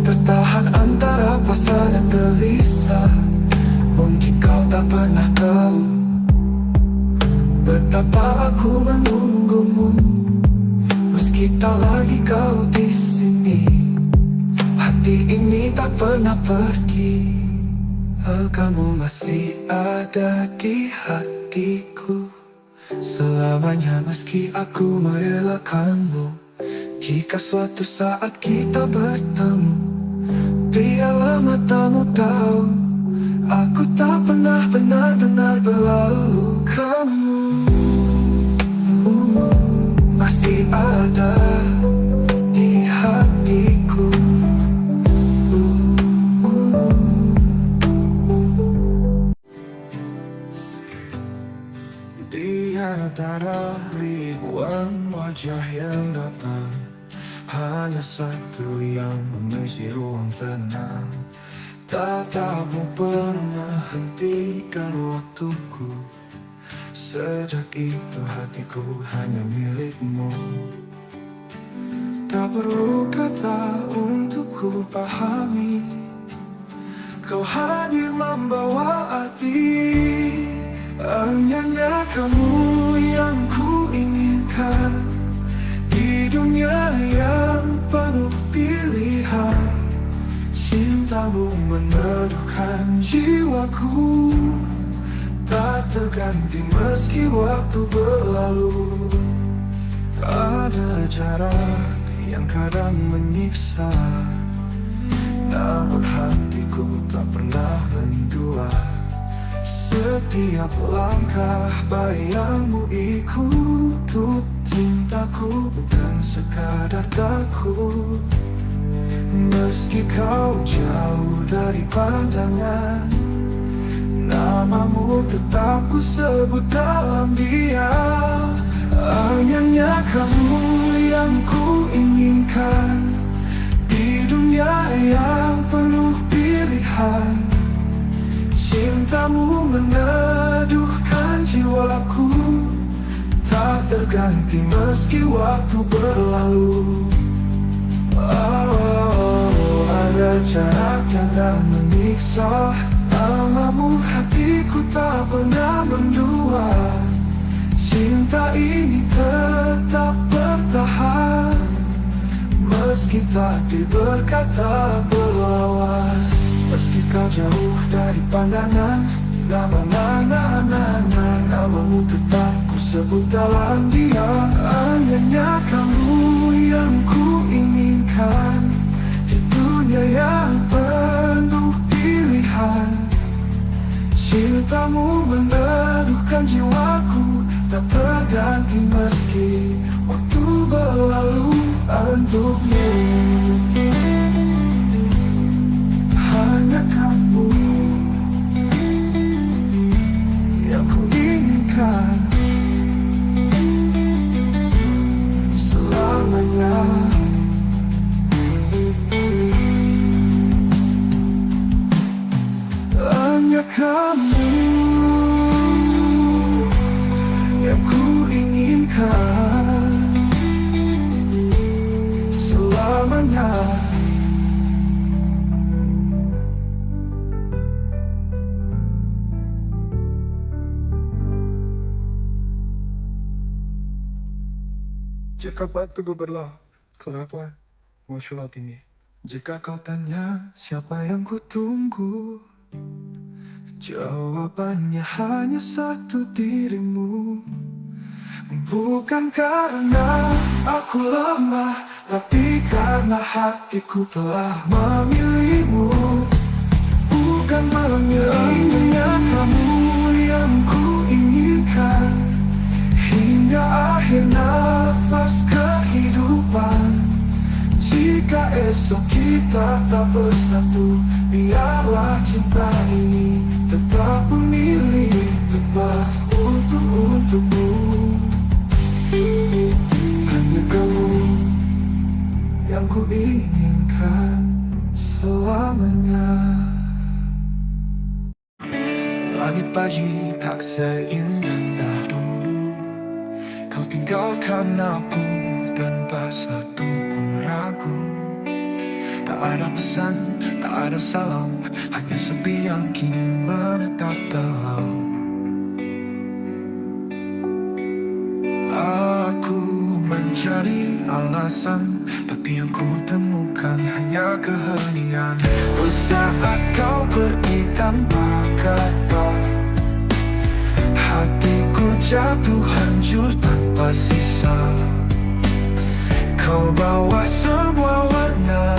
tertahan antara pasrah dan gelisah. Mungkin kau tak pernah tahu betapa aku menunggumu. Meski tak lagi kau di sini, hati ini tak pernah pergi. Kamu masih ada di hatiku selamanya, meski aku merelakanmu. Jika suatu saat kita bertemu, biarlah matamu tahu aku tak pernah benar-benar berlalu. Kamu masih ada di hatiku. Di antara ribuan wajah yang datang, hanya satu yang mengisi ruang tenang. Tatapmu pernah hentikan waktuku. Sejak itu hatiku hanya milikmu. Tak perlu kata untuk ku pahami, kau hadir membawa arti. Hanya kamu yang ku inginkan di dunia yang penuh pilihan. Cintamu meneduhkan jiwaku, tak terganti meski waktu berlalu. Ada jarak yang kadang menyiksa, namun hatiku tak pernah mendua. Setiap langkah bayangmu ikut cintaku, bukan sekadar takut. Meski kau jauh dari pandangan, namamu tetap ku sebut dalam diam. Hanya kamu yang ku inginkan di dunia yang penuh pilihan. Cintamu meneduhkan jiwaku, tak terganti meski waktu berlalu. Ada jarak yang tak menyiksa, namamu hatiku tak pernah mendua. Cinta ini tetap bertahan, meski takdir berkata berlawan. Meski kau jauh dari pandangan, namamu tetap ku sebut dalam diam. Hanya kamu yang ku inginkan di dunia yang penuh pilihan. Cintamu meneduhkan jiwaku, tak terganti meski waktu berlalu. Untukmu hanya kamu yang ku inginkan selamanya. Hanya kamu yang ku inginkan selamanya. Jika waktu berlalu, kenapa muncul ini? Jika kau tanya siapa yang ku tunggu, jawabannya hanya satu, dirimu. Bukan karena aku lemah, tapi karena hatiku telah memilihmu. Bukan memilihmu yang kamu yang ku inginkan hingga akhir nafas kehidupan. Jika esok kita tak bersatu, biarlah cinta ini tetap memilih tempat untukmu. Hanya kamu yang ku inginkan selamanya. Langit pagi tak seindah dulu, kau tinggalkan aku tanpa satu pun ragu. Tak ada pesan, tak ada salam, hanya sepi yang kini menetap dalam. Aku mencari alasan, tapi yang ku temukan hanya keheningan. Saat kau pergi tanpa kata, hatiku jatuh hancur tanpa sisa. Kau bawa semua warna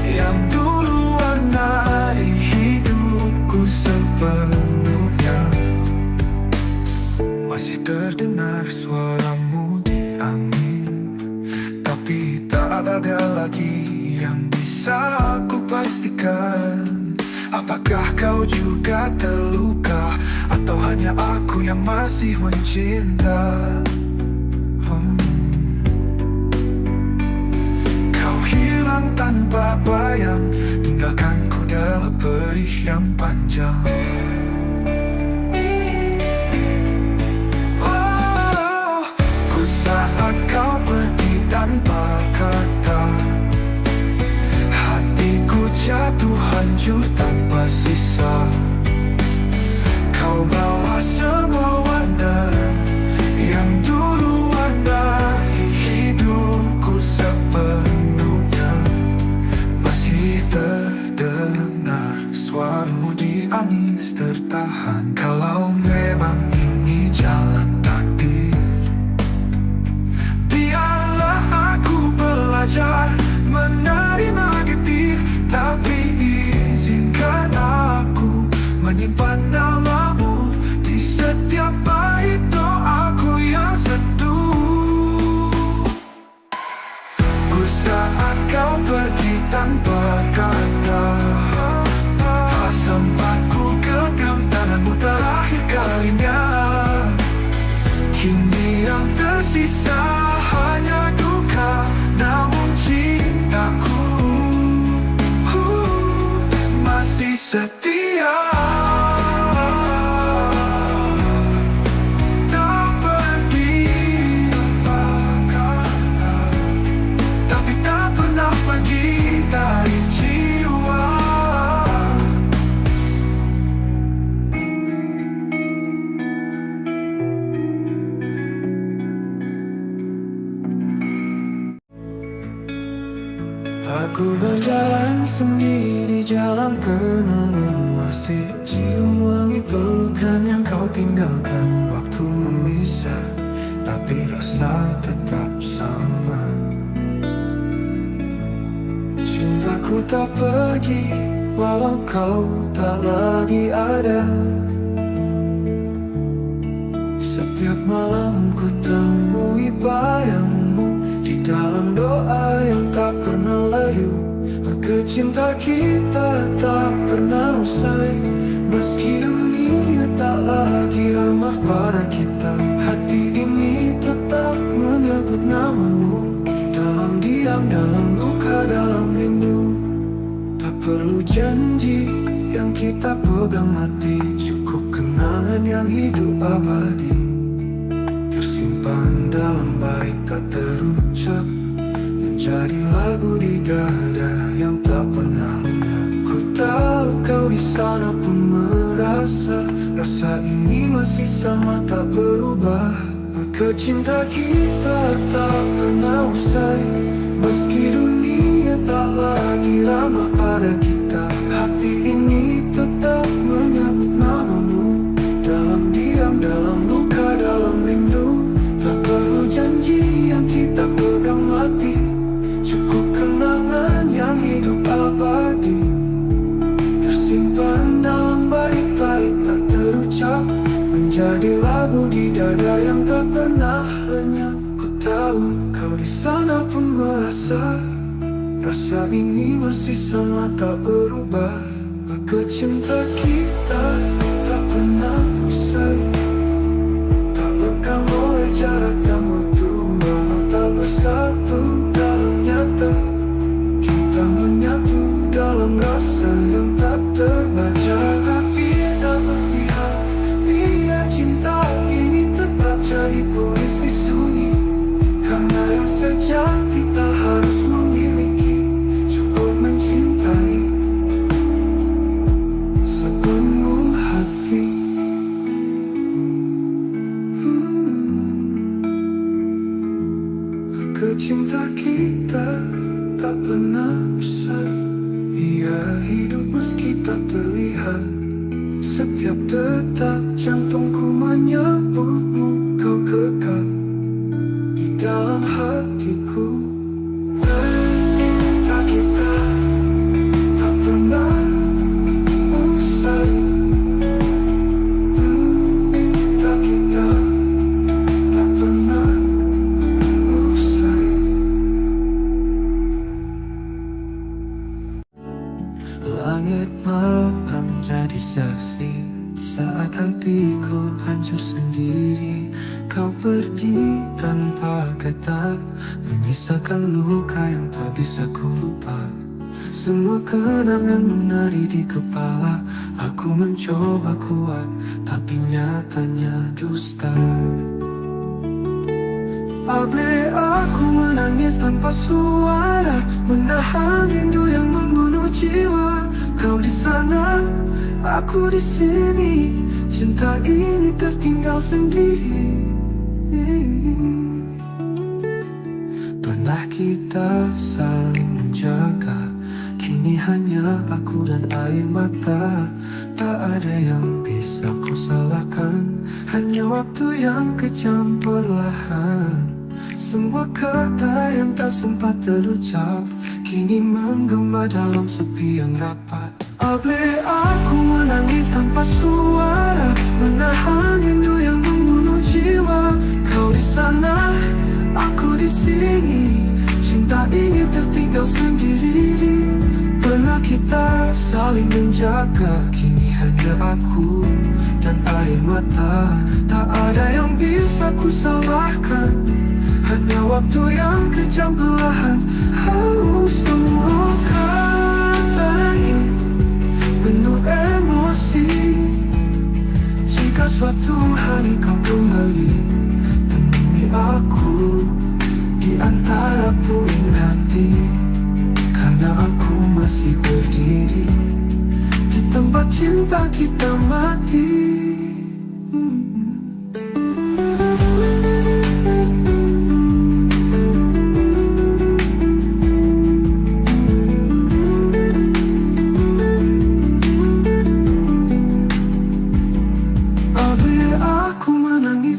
yang dulu warnai hidupku sepenuhnya. Masih terdengar suaramu di angin, tapi tak ada lagi yang bisa aku pastikan. Apakah kau juga terluka, atau hanya aku yang masih mencinta? Kau hilang tanpa bayang, tinggalkanku dalam perih yang panjang. Saat kau pergi tanpa kata, hatiku jatuh hancur tanpa sisa. Kau bawa semua warna yang dulu warnai hidupku sepenuhnya. Masih terdengar suaramu di angin tertahan. Kalau memang ini jalan takdir, menerima getir, tapi izinkan aku menyimpan namamu di setiap bait doaku yang sentuh. Saat kau pergi tanpa kata, sempat ku genggam tanganmu terakhir kalinya. Kini yang tersisa hanya duka, namun cintaku masih setia. Tak pergi tanpa kata, tapi tak pernah pergi dari jiwa. Aku berjalan sendiri, jalan kenangan, masih cium wangi pelukan yang kau tinggalkan. Waktu memisah, tapi rasa tetap sama. Cintaku tak pergi, walau kau tak lagi ada. Setiap malam ku temui bayangmu di dalam doa yang tak pernah layu. Maka cinta kita tak pernah usai, meski dunia tak lagi ramah pada kita. Hati ini tetap menyebut namamu, dalam diam, dalam luka, dalam rindu. Tak perlu janji yang kita pegang mati, cukup kenangan yang hidup abadi, tersimpan dalam bait tak terucap, menjadi lagu di dada yang tak pernah lenyap. Ku tahu kau di sana pun merasa, rasa ini masih sama tak berubah. Maka cinta kita tak pernah usai, meski dunia tak lagi ramah pada kita. Hati ini tetap menyebut namamu, dalam diam, dalam luka, dalam rindu. Tak perlu janji yang kita pegang mati, cukup kenangan yang hidup abadi, tersimpan dalam bait-bait tak rasa ini masih sama tak berubah. Maka cinta kita tak pernah usai, tak lekang oleh jarak dan waktu. Walau tak bersatu dalam nyata, kita menyatu dalam rasa yang tak terbaca. Tapi tak berpihak, biar cinta ini tetap jadi puisi sunyi. Karena yang sejati tak harus memiliki, cukup mencintai sepenuh hati. Cinta kita tak pernah usai, ia hidup meski tak terlihat. Setiap detak jantungku menyebutmu, kau kekal di dalam hatiku. Cinta kita tak pernah usai, cinta kita tak pernah usai. Langit malam jadi saksi saat hatiku hancur sendiri. Kau pergi tanpa kata, menyisakan luka yang tak bisa ku lupa. Semua kenangan menari di kepala. Aku mencoba kuat, tapi nyatanya dusta. Abe aku menangis tanpa suara, menahan rindu yang membunuh jiwa. Kau di sana, aku di sini. Cinta ini tertinggal sendiri. Pernah kita saling menjaga, kini hanya aku dan air mata. Tak ada yang bisa kau salahkan, hanya waktu yang kejam perlahan. Semua kata yang tak sempat terucap kini menggema dalam sepi yang rapat. Abe aku menangis tanpa suara, menahan rindu yang membunuh jiwa. Kau di sana, aku di sini. Cinta ini tertinggal sendiri. Pernah kita saling menjaga, kini hanya aku dan air mata. Tak ada yang bisa ku salahkan, hanya waktu yang kejam perlahan. Semua kata ini penuh emosi. Jika suatu hari kau kembali, temui aku di antara puing hati. Karena aku masih berdiri di tempat cinta kita mati.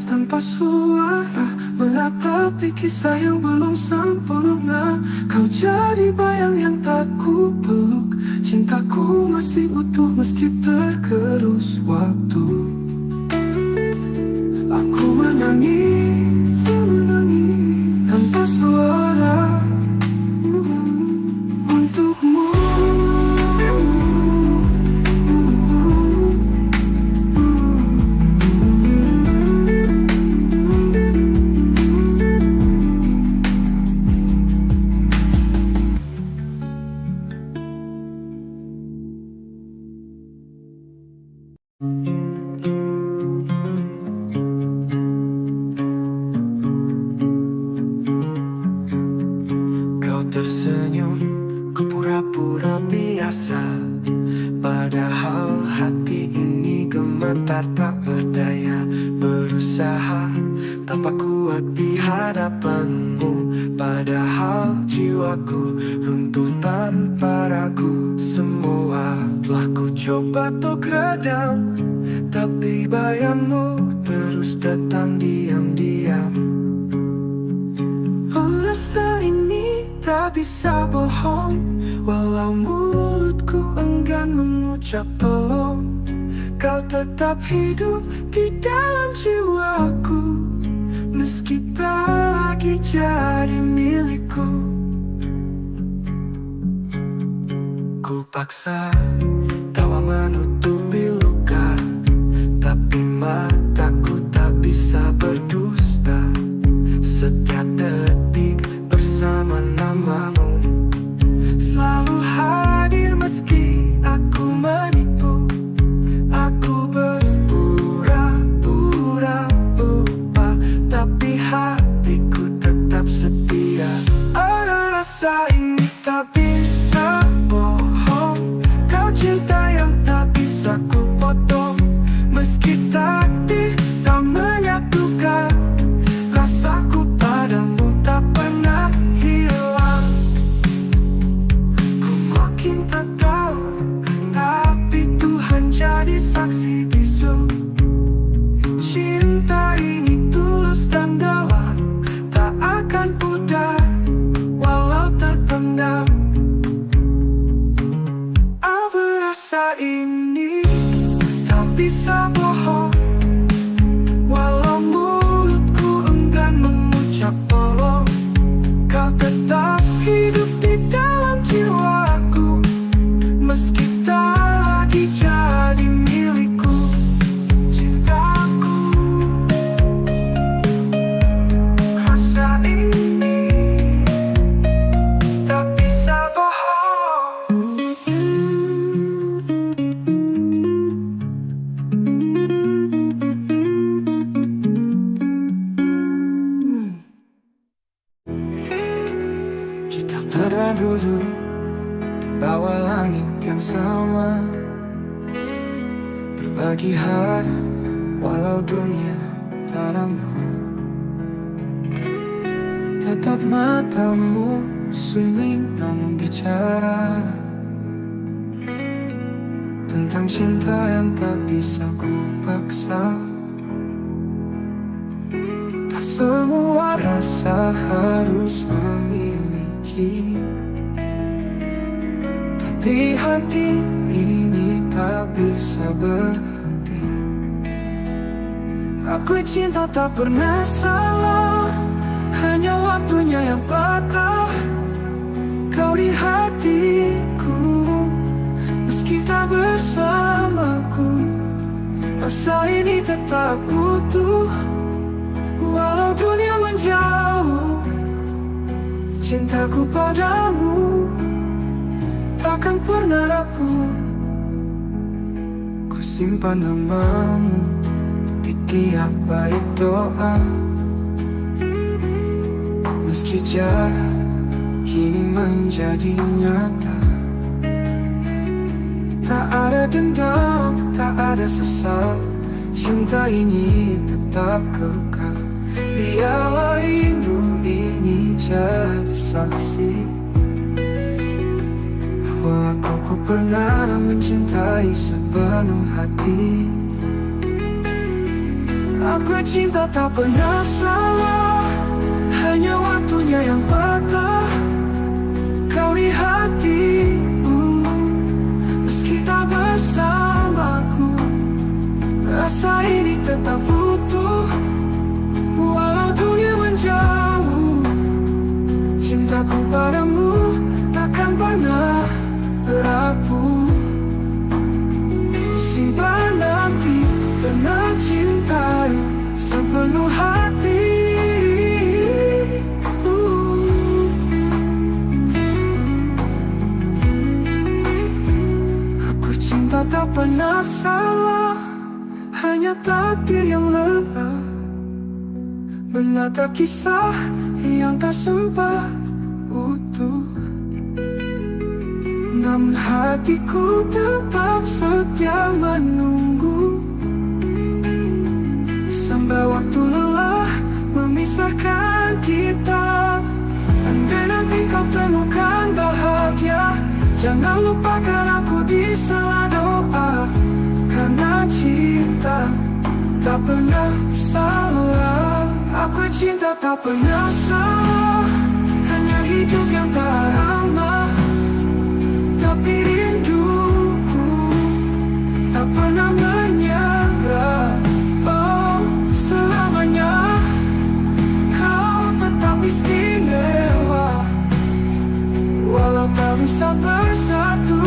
Tanpa suara, menatapi kisah yang belum sempurna. Kau jadi bayang yang tak ku peluk. Cintaku masih utuh meski tergerus waktu. Aku menangis, menangis tanpa suara untukmu. Kau tersenyum, ku pura-pura biasa. Padahal hati ini gemetar tak berdaya. Berusaha tanpa kuat di hadapanmu. Padahal jiwaku runtuh tanpa ragu. Semua telah ku coba untuk redam, tapi bayangmu terus datang diam-diam. Rasa ini tak bisa bohong, walau mulutku enggan mengucap tolong. Kau tetap hidup di dalam jiwaku, meski tak lagi jadi milikku. Ku paksa tawa menutupi luka, tapi mataku tak bisa berdusta. Setiap detik bersama namamu selalu hadir meski aku menipu. Aku berpura-pura lupa, tapi hatiku tetap setia. Ada rasa ini tak bisa bohong, kau cinta yang tak bisa ku potong. Meski takdir tak menyatukan, rasaku padamu tak pernah hilang. Ku makin tak tahu, tapi Tuhan jadi saksi bisu. Cinta ini tulus dan dalam, tak akan pudar walau terpendam. Apa rasa ini tak bisa bohong, walau mulutku enggan mengucap tolong. Kau tetap hidup di dalam jiwaku, meski tak lagi jadi milikku. Cintaku, rasa ini tak bisa bohong. Kita pernah duduk di bawah langit yang sama, berbagi hari walau dunia tak ramah. Tetap matamu sunyi namun bicara tentang cinta yang tak bisa ku paksa. Tak semua rasa harus memiliki, tapi hati ini tak bisa berhenti. Aku cinta tak pernah salah, hanya waktunya yang patah. Kau di hatiku, meski tak bersamaku, rasa ini tetap utuh. Walau dunia menjauh, cintaku padamu takkan pernah rapuh. Ku simpan namamu di tiap bait doa, meski jarak kini menjadi nyata. Tak ada dendam, tak ada sesal, cinta ini tetap kekal. Biarlah rindu ini jadi saksi bahwa aku pernah mencintai sepenuh hati. Aku cinta tak pernah salah, hanya waktunya yang patah. Kau di hatiku, meski tak bersamaku, rasa ini tetap utuh. Walau dunia menjauh, cintaku padamu takkan pernah rapuh. Simpan nanti pernah cintai sepenuh hati. Aku cinta tak pernah salah, hanya takdir yang lelah menata kisah yang tak sempat utuh. Namun hatiku tetap setia menunggu, sampai waktu lelah memisahkan kita. Andai nanti kau temukan bahagia, jangan lupakan aku di sela doa. Karena cinta tak pernah salah, aku cinta tak pernah salah, hanya hidup yang tak ramah. Tapi rinduku tak pernah menyerah. Oh, selamanya kau tetap istimewa, walau tak bisa bersatu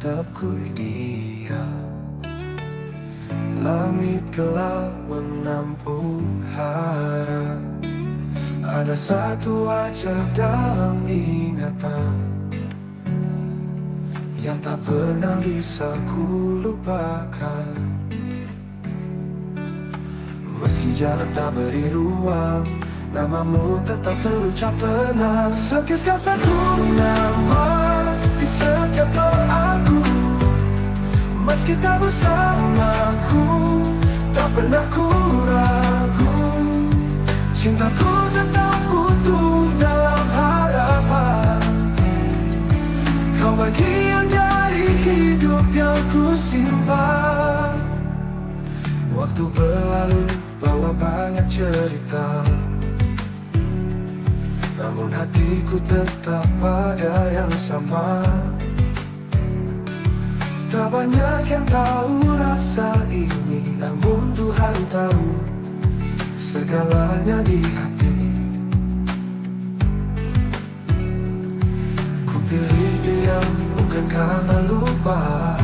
tatapku dia. Langit gelap menampung harap. Ada satu wajah dalam ingatan yang tak pernah bisa ku lupakan. Meski jarak tak beri ruang, namamu tetap terucap tenang. Sekisah satu nama di setiap doaku. Meski tak bersamaku, tak pernah ku ragu. Cintaku tetap utuh dalam harapan. Kau bagian dari hidup yang ku simpan. Waktu berlalu bawa banyak cerita, namun hatiku tetap pada yang sama. Tak banyak yang tahu rasa ini, namun Tuhan tahu segalanya di hati. Ku pilih diam bukan karena lupa,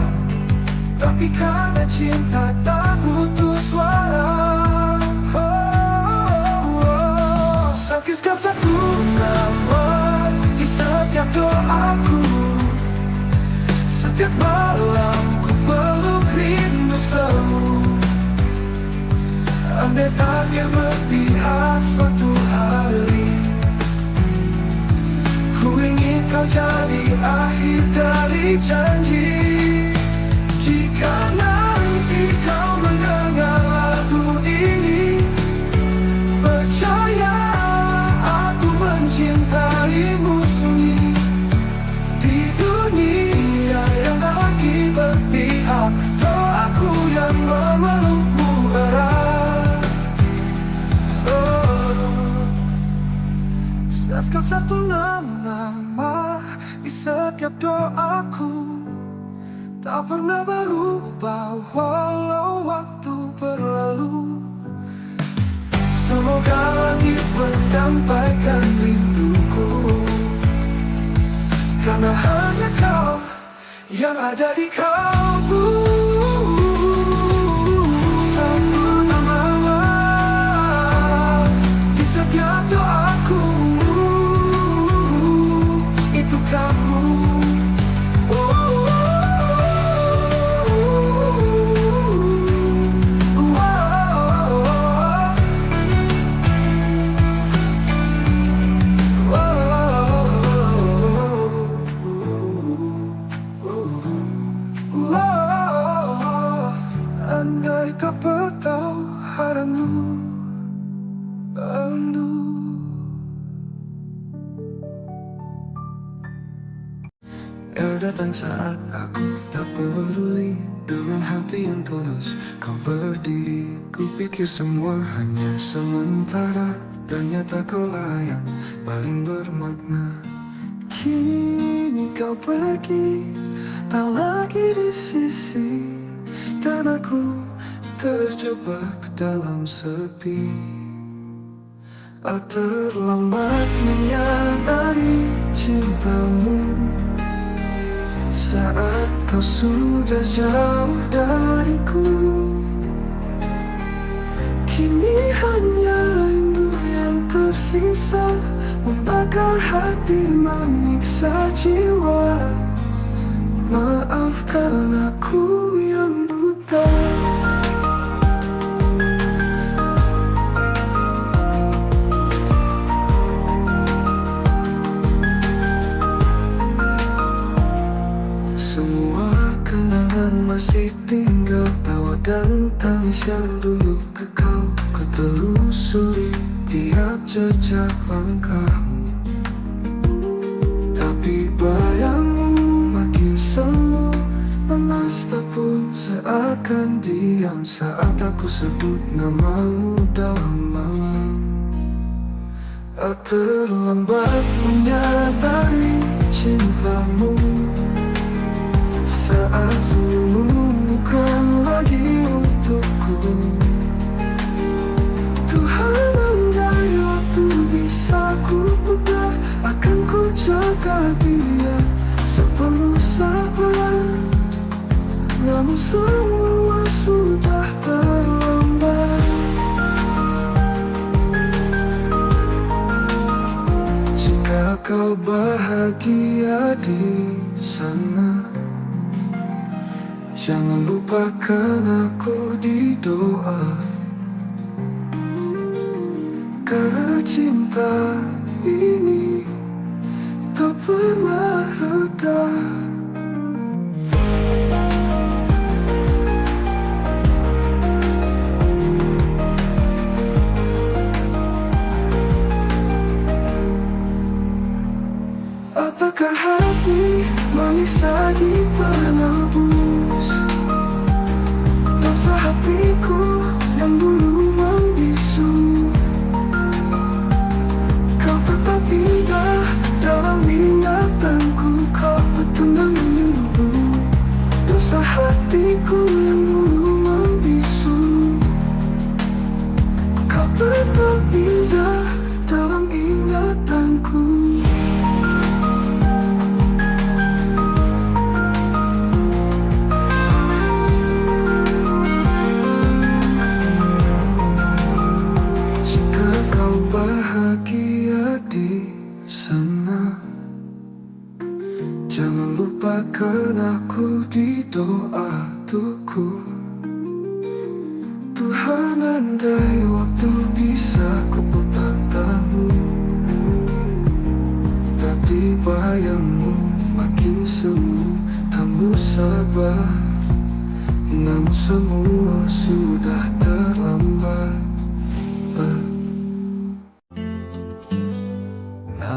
tapi karena cinta tak butuh suara. Sekisah satu nama di setiap doaku. Setiap malam ku peluk rindu semu. Andai takdir berpihak suatu hari, ku ingin kau jadi akhir dari janji. Jika nanti kau mendengar lagu ini, percaya aku mencintaimu sunyi. Di dunia yang tak lagi berpihak, doaku yang memelukmu erat. Sekal satu nama di setiap doaku, tak pernah berubah walau waktu berlalu. Semoga langit menyampaikan rinduku, karena hanya kau yang ada di kalbu. Satu nama di setiap doaku, itu kamu. Andai tak bertahu haramu rindu. Kau datang saat aku tak peduli. Dengan hati yang tulus kau berdiri. Ku pikir semua hanya sementara, ternyata kaulah yang paling bermakna. Kini kau pergi, tak lagi di sisi, dan aku terjebak dalam sepi. Terlambat menyadari cintamu saat kau sudah jauh dariku. Kini hanya rindu yang tersisa, membakar hati, menyiksa jiwa. Maafkan aku yang buta. Semua kenangan masih tinggal, tawa dan tangis yang dulu kekal. Ku telusuri tiap jejak langkahmu, tapi bayangmu makin semu. Lemas tak pun seakan diam saat aku sebut namamu dalam malam. Terlambat menyadari cintamu saat senyummu bukan lagi untukku. Tuhan, andai waktu bisa ku putar, akan ku jaga dia sepenuh sabar. namun semua sudah terlambat. Jika kau bahagia di sana, jangan lupakan aku di doa. Karena cinta ini tak pernah reda. Apakah hati manis saja penebus dosa hatiku yang dulu membisu? Kau tetap indah dalam ingatanku, kau betul menunggu dosa hatiku yang dulu membisu. Kau tetap indah dalam ingatanku. Bahagia di sana, jangan lupakan aku di doa tuku. Tuhan, andai waktu bisa kuputar tamu, tapi bayangmu makin semu, kamu sabar, namun semua sudah terlambat.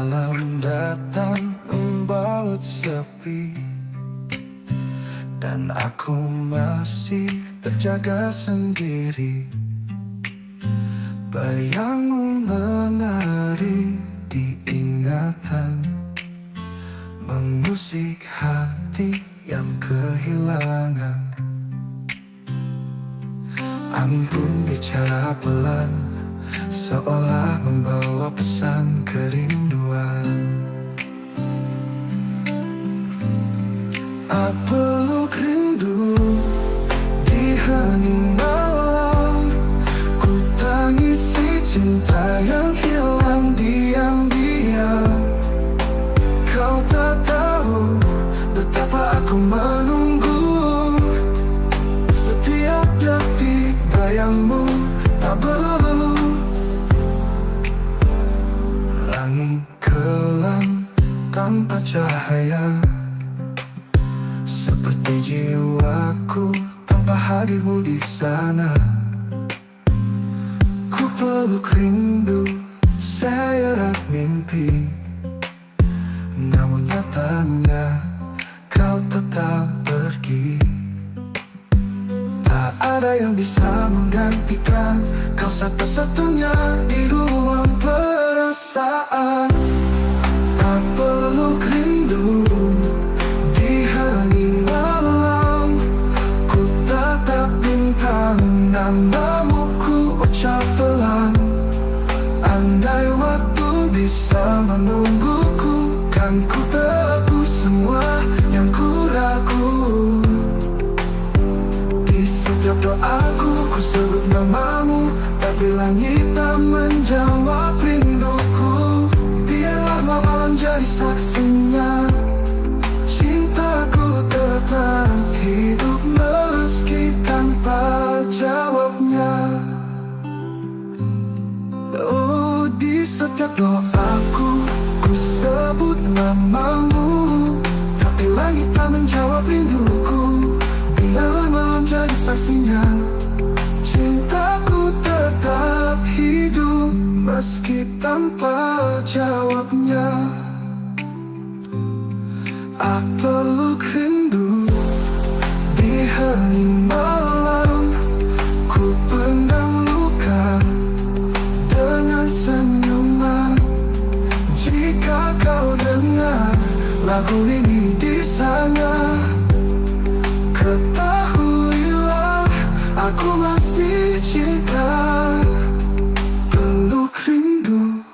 Malam datang membalut sepi, dan aku masih terjaga sendiri. Bayangmu menari di ingatan, mengusik hati yang kehilangan. Angin pun bicara pelan, seolah membawa pesan kerinduan. Aku peluk rindu di hening malam, ku tangisi cinta yang hilang diam-diam. Kau tak tahu betapa aku menunggu, setiap detik bayangmu tak berlalu. Langit kelam tanpa cahaya, seperti jiwaku tanpa hadirmu di sana. Ku peluk rindu seret mimpi, namun nyatanya kau tetap pergi. Tak ada yang bisa menggantikan kau satu-satunya di ruang perasaan. Tak peluk rindu di hening malam, ku tatap bintang, namamu ku ucap pelan. Andai waktu bisa menungguku, kan ku tebus semua yang ku ragu. Di setiap doaku ku sebut namamu, tapi langit tak menjawab rinduku. Biarlah malam jadi saksinya, cintaku tetap hidup meski tanpa jawabnya. Oh, di setiap doaku ku sebut namamu, tapi langit tak menjawab rinduku. Biarlah malam jadi saksinya, cintaku tetap hidup meski tanpa jawabnya. Aku peluk rindu di hening malam, ku pendam luka dengan senyuman. Jika kau dengar lagu ini di sana, ketahuilah aku masih cinta. Peluk rindu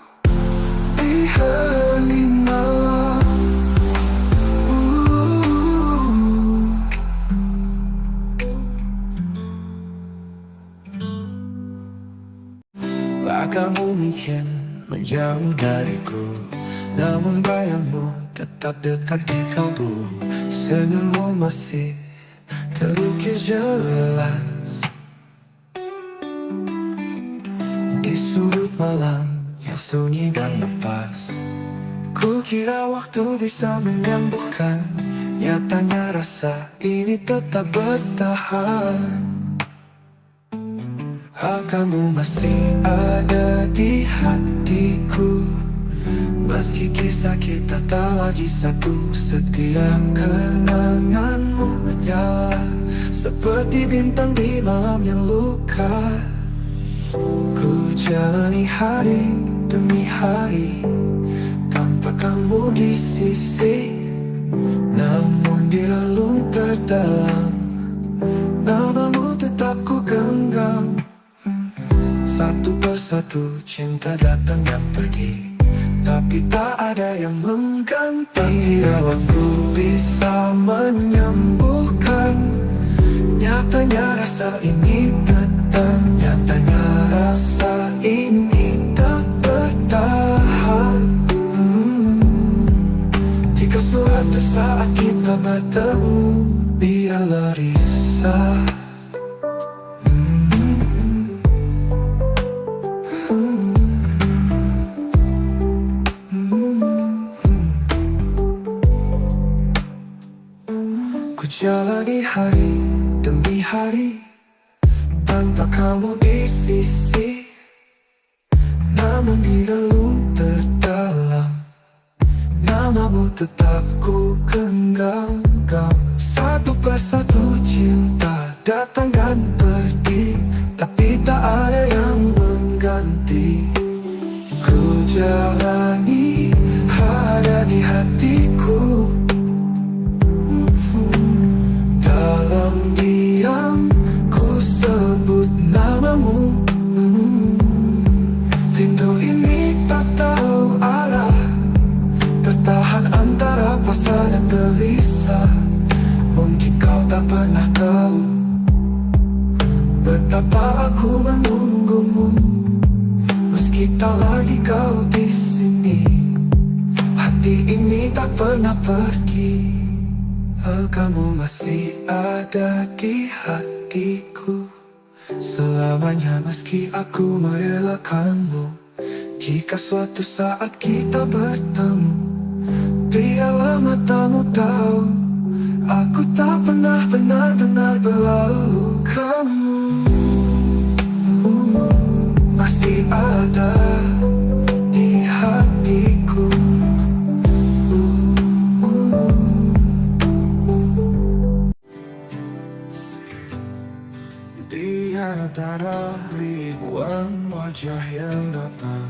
di hening malam. Kamu mungkin menjauh dariku, namun bayangmu tetap dekat di kalbu. Senyummu masih terukir jelas di sudut malam yang sunyi dan lepas. Kukira waktu bisa menyembuhkan, nyatanya rasa ini tetap bertahan. Kamu masih ada di hatiku, meski kisah kita tak lagi satu. Setiap kenanganmu menyala seperti bintang di malam yang luka. Ku jalani hari demi hari tanpa kamu di sisi, namun di relung terdalam namamu tetap ku genggam. Satu persatu cinta datang dan pergi, tapi tak ada yang mengganti. Bila waktu bisa menyembuhkan, nyatanya rasa ini datang. Nyatanya rasa ini tak bertahan. Jika suatu saat kita bertemu, biarlah risau. Ku jalani hari demi hari tanpa kamu di sisi, namun di relung terdalam namamu tetap ku genggam. Satu persatu cinta datang dan pergi, tapi tak ada yang mengganti. Ku jalani ada di hatiku, dalam diam ku sebut namamu. Rindu ini tak tahu arah, tertahan antara pasrah dan gelisah. Mungkin kau tak pernah tahu betapa aku menunggumu, meski tak lagi kau di sini. Hati ini tak pernah pergi. Kamu masih ada di hatiku selamanya, meski aku merelakanmu. Jika suatu saat kita bertemu, biarlah matamu tahu aku tak pernah benar-benar berlalu. Kamu masih ada di hatiku. Di antara ribuan wajah yang datang,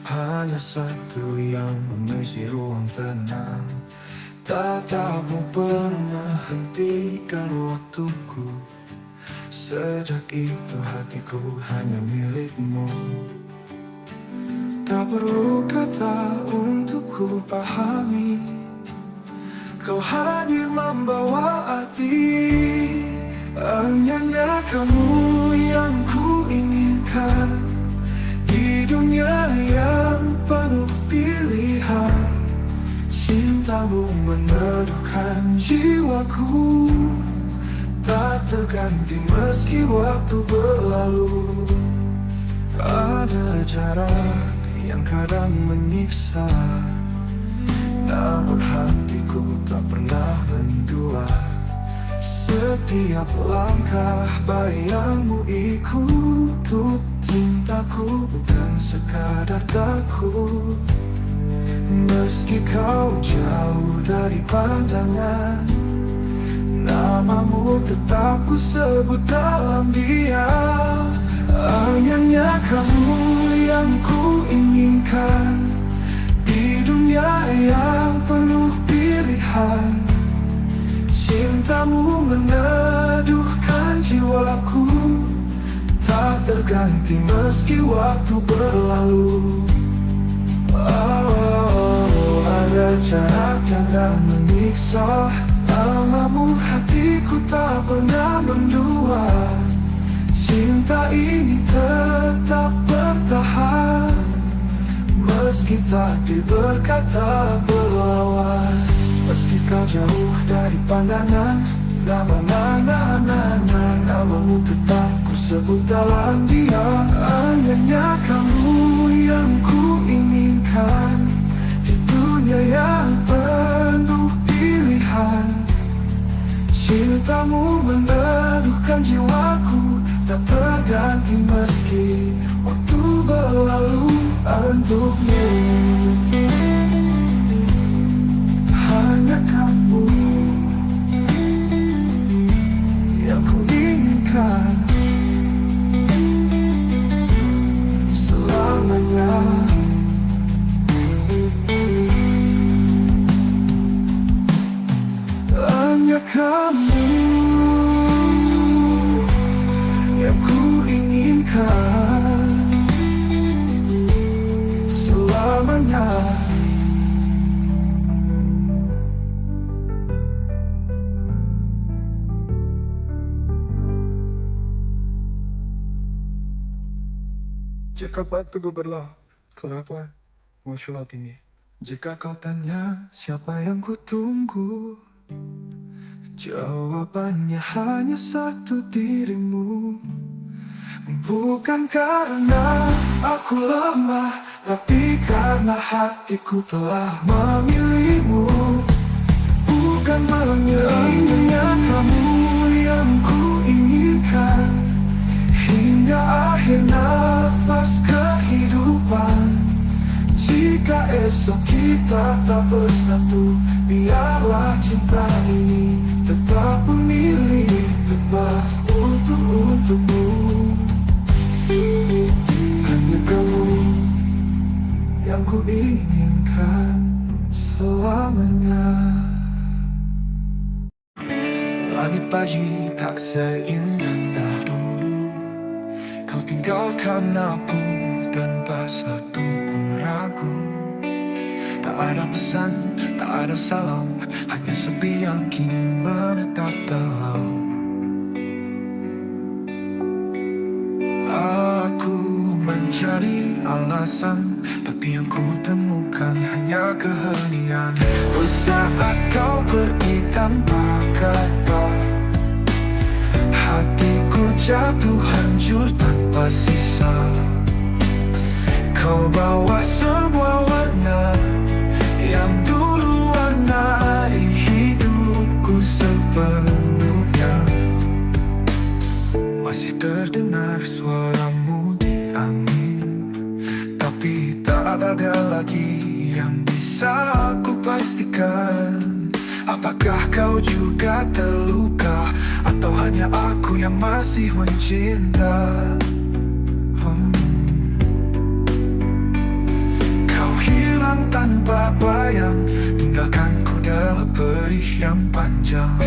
hanya satu yang mengisi ruang tenang. Tatapmu pernah hentikan waktuku, sejak itu hatiku hanya milikmu. Tak perlu kata untuk ku pahami, kau hadir membawa arti. Hanya kamu yang ku inginkan di dunia yang penuh pilihan. Cintamu meneduhkan jiwaku, tak terganti meski waktu berlalu. Ada jarak yang kadang menyiksa, namun hatiku tak pernah mendua. Setiap langkah bayangmu ikut cintaku, bukan sekadar takut. Meski kau jauh dari pandangan, namamu tetap ku sebut dalam diam. Hanya kamu yang ku inginkan di dunia yang penuh pilihan. Cintamu meneduhkan jiwaku, tak terganti meski waktu berlalu. Ada jarak yang tak menyiksa, namamu hatiku tak pernah mendua. Cinta ini tetap bertahan. meski takdir berkata berlawan. Meski kau jauh dari pandangan, namamu tetap ku sebut dalam dia. Hanya kamu yang ku inginkan di dunia yang penuh pilihan. Cintamu meneduhkan jiwaku, tak terganti meski waktu berlalu untukmu. Hanya kamu yang ku inginkan selamanya. Hanya kamu yang ku inginkan selamanya. Jika batu berlah, kenapa muncul ini? Jika kau tanya siapa yang ku tunggu, jawabannya hanya satu, dirimu. Bukan karena aku lemah, tapi karena hatiku telah memilihmu. Bukan hanya kamu yang ku inginkan hingga akhir nafas kehidupan. Jika esok kita tak bersatu, biarlah cinta ini tetap memilih tepat untukmu. Hanya kamu yang ku inginkan selamanya. Langit pagi tak seindah dulu, kau tinggalkan aku tanpa satu pun ragu. Tak ada pesan, tak ada salam, hanya sepi yang kini menetap dalam. Aku mencari alasan, tapi yang ku temukan hanya keheningan. Saat kau pergi tanpa kata, hatiku jatuh hancur tanpa sisa. Kau bawa semua warna yang dulu warnai hidupku sepenuhnya. Masih terdengar suaramu di angin, tapi tak ada lagi yang bisa aku pastikan. Apakah kau juga terluka, atau hanya aku yang masih mencinta? Kau hilang tanpa bayang, tinggalkanku dalam perih yang panjang.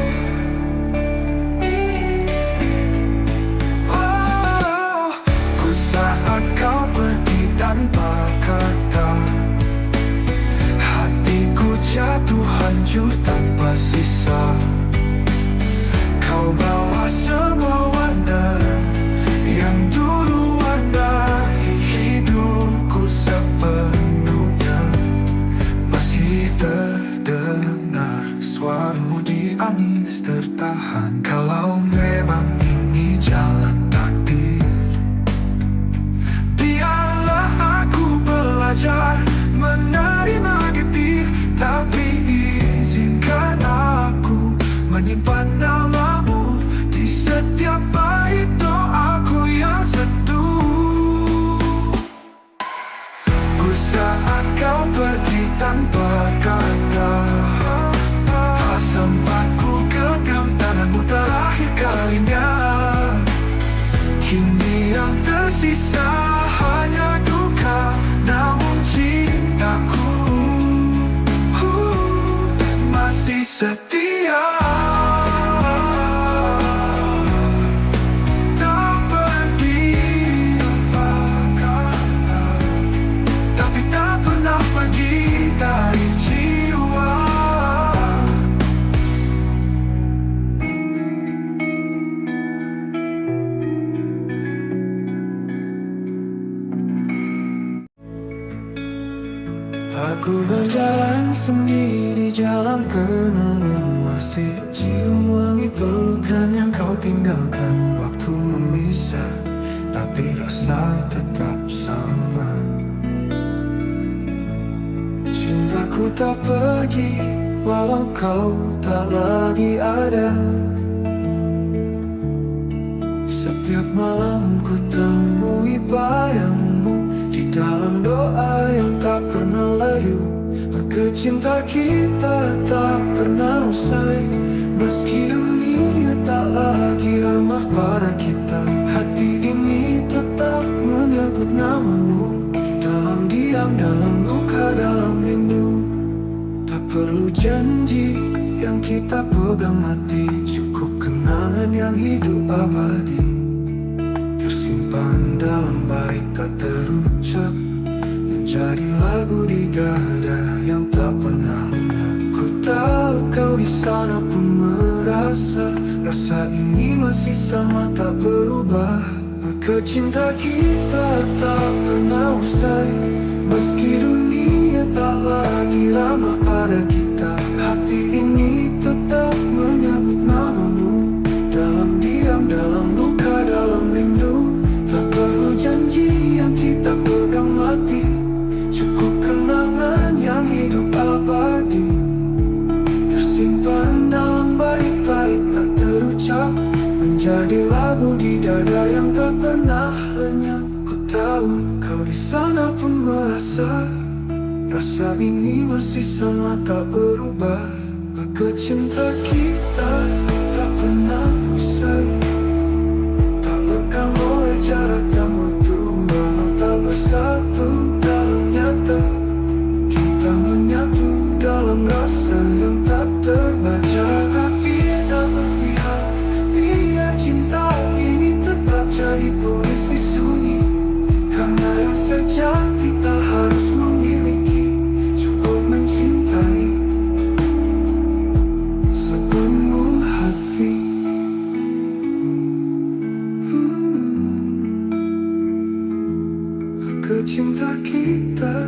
Saat kau pergi tanpa kata, hatiku jatuh hancur tanpa sisa. Kau bawa semua warna yang dulu warnai hidupku sepenuhnya. Masih terdengar suaramu di angin tertahan. Kalau memang ini jalan takdir, belajar menerima getir, tapi izinkan aku menyimpan namamu di setiap bait doaku yang seduh. Saat kau pergi tanpa kata, sempatku genggam tanganmu terakhir kali. Ku berjalan sendiri di jalan kenangan, masih cium wangi pelukan yang kau tinggalkan. Waktu memisah, tapi rasa tetap sama. Cintaku tak pergi, walau kau tak lagi ada. Setiap malam ku temui bayangmu di dalam doa yang tak pernah layu. Maka cinta kita tak pernah usai, meski dunia tak lagi ramah pada kita. Hati ini tetap menyebut namamu, dalam diam, dalam luka, dalam rindu. Tak perlu janji yang kita pegang mati, cukup kenangan yang hidup abadi, tersimpan dalam bait tak terucap, menjadi lagu di dada yang tak pernah lenyap. Ku tahu kau di sana pun merasa, rasa ini masih sama tak berubah. Maka cinta kita tak pernah usai, meski dunia tak lagi ramah pada kita. Hati ini tetap menyebut namamu, dalam diam, dalam luka, dalam rindu. Tak perlu janji yang kita pegang mati, cukup kenangan yang hidup abadi, tersimpan dalam bait-bait tak terucap, menjadi lagu di dada yang tak pernah lenyap. Ku tahu kau di sana pun merasa, rasa ini masih sama tak berubah. Maka cinta kita tak pernah usai, tak lekang oleh jarak dan waktu. Walau tak bersatu dalam nyata, kita menyatu dalam rasa yang tak terbaca. Tapi tak berpihak, biar cinta ini tetap jadi puisi sunyi. Karena yang sejati tak harus memiliki, cukup mencintai sepenuh hati. Cinta kita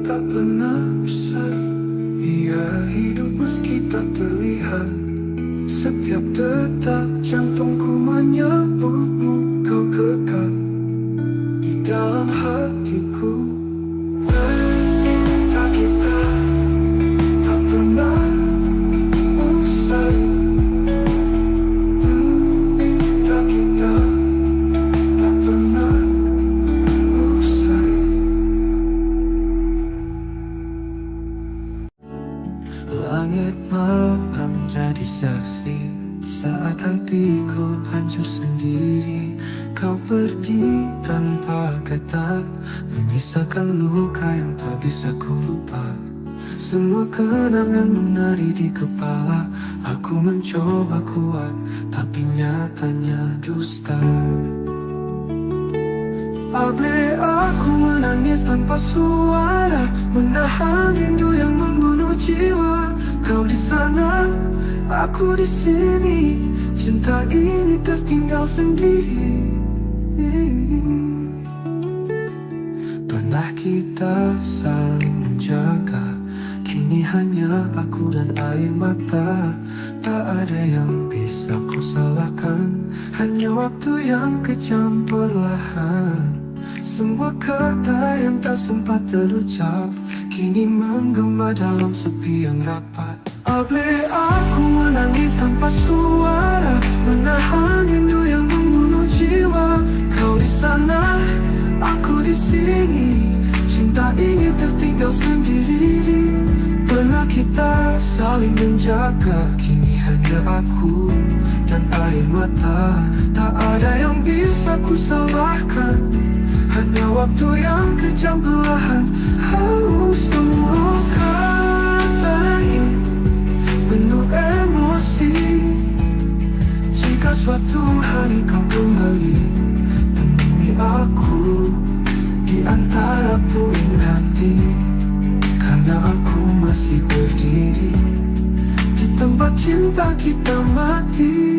tak pernah usai, ia hidup meski tak terlihat. Setiap detak jantungku menyebutmu, kau kekal di dalam hatiku. Cinta kita tak pernah usai, cinta kita tak pernah usai. Langit malam jadi saksi saat hatiku hancur sendiri. Kau pergi tanpa kata, memisahkan luka yang tak bisa ku lupa. Semua kenangan menari di kepala, aku mencoba kuat, tapi nyatanya dusta. Abe aku menangis tanpa suara, menahan rindu yang membunuh jiwa. Kau di sana, aku di sini, cinta ini tertinggal sendiri. Pernah kita saling menjaga, kini hanya aku dan air mata. Tak ada yang bisa kau salahkan, hanya waktu yang kejam perlahan. Semua kata yang tak sempat terucap, kini menggema dalam sepi yang rapat. Abe aku menangis tanpa suara, menahan rindu yang membunuh jiwa. Kau di sana, aku di sini, cinta ini tertinggal sendiri. Pernah kita saling menjaga, kini hanya aku dan air mata. Tak ada yang bisa ku salahkan, hanya waktu yang kejam perlahan. Semua kata ini penuh emosi. Jika suatu hari kau kembali, temui aku di antara puing hati. Karena aku masih berdiri di tempat cinta kita mati.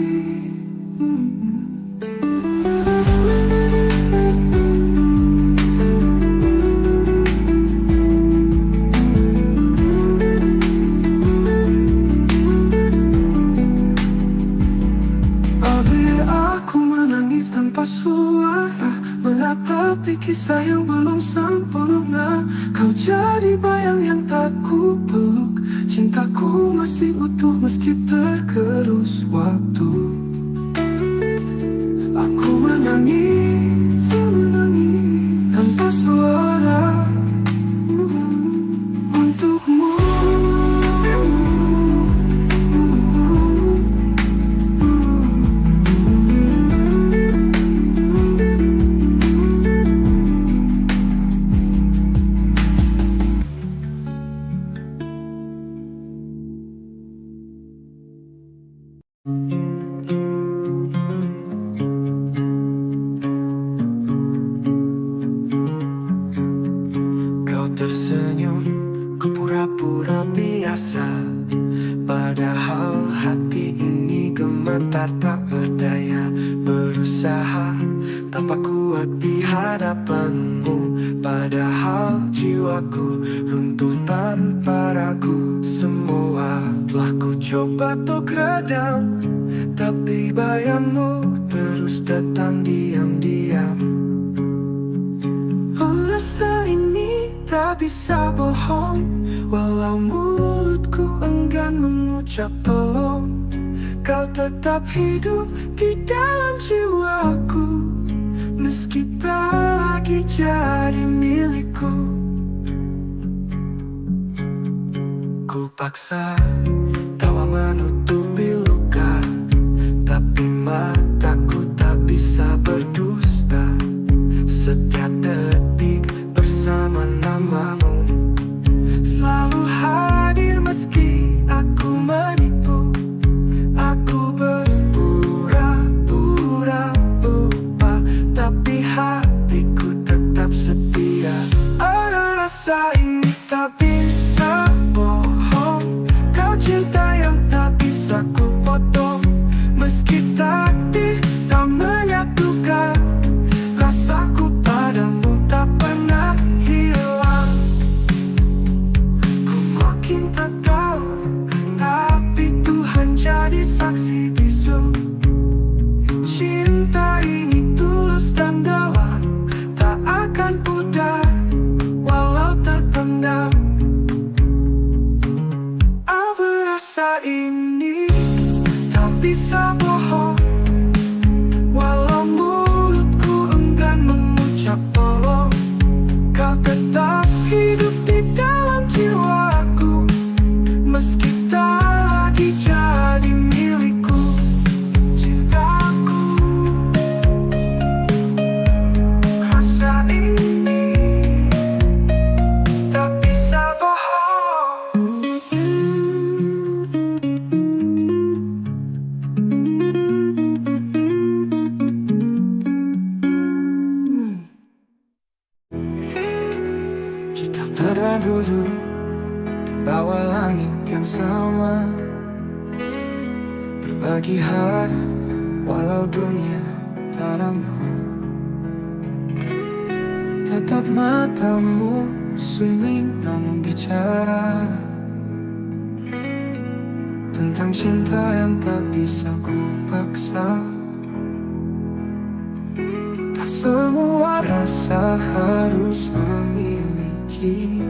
aku menangis tanpa suara, menatapi kisah yang belum sempurna. Kau jadi bayang yang tak ku peluk, cintaku masih utuh meski tergerus waktu. Aku menangis, menangis tanpa suara untukmu. Kau tersenyum, ku pura-pura biasa, padahal hati ini gemetar tak berdaya. Berusaha tanpa kuat di hadapanmu, padahal jiwaku runtuh tanpa ragu. Semua telah ku coba untuk redam, tapi bayangmu terus datang diam-diam. Rasa ini tak bisa bohong, walau mulutku enggan mengucap tolong. Kau tetap hidup di dalam jiwaku, meski tak lagi jadi milikku. Ku paksa tawa menutupi luka, tapi mataku tak bisa berdusta. Setiap detik bersama namamu selalu hadir meski aku menipu. Aku berpura-pura lupa, tapi hatiku tetap setia. Ada rasa ini tak bisa bohong, kau cinta yang tak bisa ku potong. Meski takdir tak menyatukan, rasaku padamu tak pernah hilang. Ku makin tak tahu, tapi Tuhan jadi saksi bisu. Cinta ini tulus dan dalam, tak akan pudar walau terpendam. Apa rasa ini tak bisa bohong, walau mulutku enggan mengucap tolong. Kau tetap hidup di dalam jiwaku, meski tak lagi jadi milikku. Cintaku, rasa ini tak bisa bohong. Kita pernah duduk di bawah langit yang sama, berbagi hari walau dunia tak ramah. Tetap matamu swimming namun bicara tentang cinta yang tak bisa ku paksa. Tak semua rasa harus memiliki,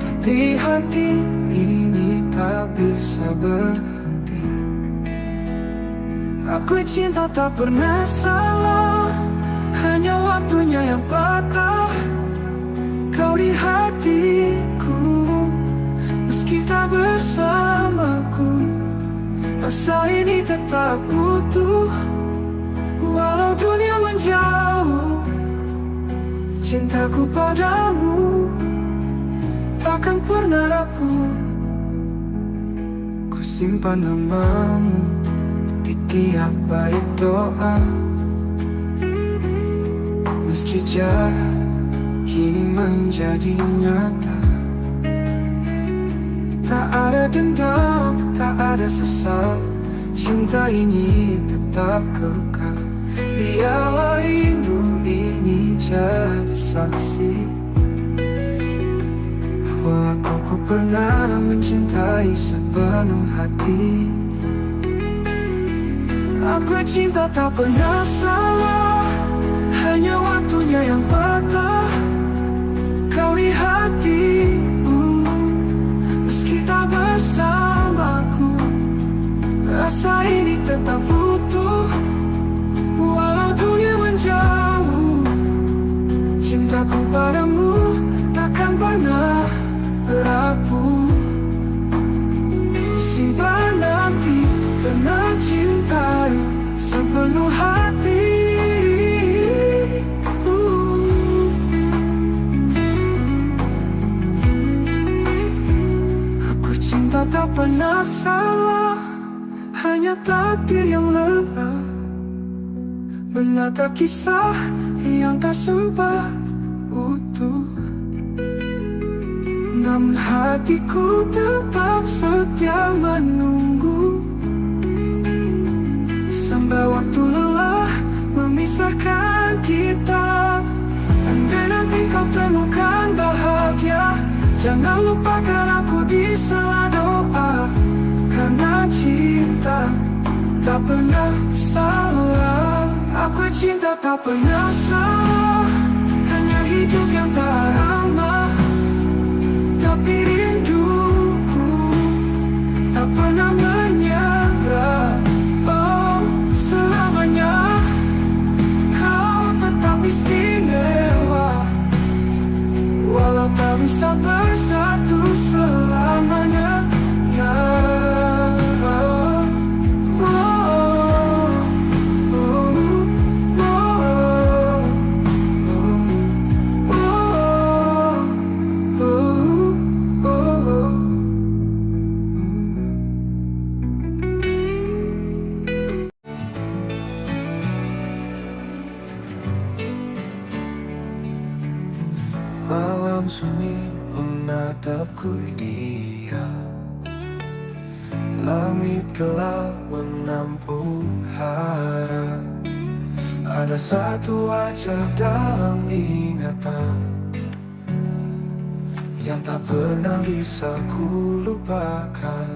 tapi hati ini tak bisa berhenti. Aku cinta tak pernah salah, hanya waktunya yang patah. Kau di hatiku, meski tak bersamaku. Rasa ini tetap utuh, walau dunia menjauh. Cintaku padamu takkan pernah rapuh. Ku simpan namamu di tiap bait doa, meski jarak kini menjadi nyata. Tak ada dendam, tak ada sesal, cinta ini tetap kekal. Biarlah rindu ini jadi saksi bahwa aku pernah mencintai sepenuh hati. Aku cinta tak pernah salah, hanya waktunya yang patah. Kau di hatimu, meski tak bersamaku, rasa ini tetap utuh. Walau dunia menjauh, cintaku padamu takkan pernah rapuh. Simpan nanti pernah cinta sepenuh hati. Aku cinta tak pernah salah, hanya takdir yang lelah menata kisah yang tak sempat utuh. Namun hatiku tetap setia menunggu, sampai waktu lelah memisahkan kita. Andai nanti kau temukan bahagia, jangan lupakan aku di sela doa. Karena cinta tak pernah salah. Aku cinta tak pernah salah, hanya hidup yang tak ramah. Tapi rinduku tak pernah menyerah. Oh, selamanya kau tetap istimewa, walau tak bisa bersatu selamanya. Ya. Malam sunyi menatapku dia, langit gelap menampung harap. Ada satu wajah dalam ingatan yang tak pernah bisa ku lupakan.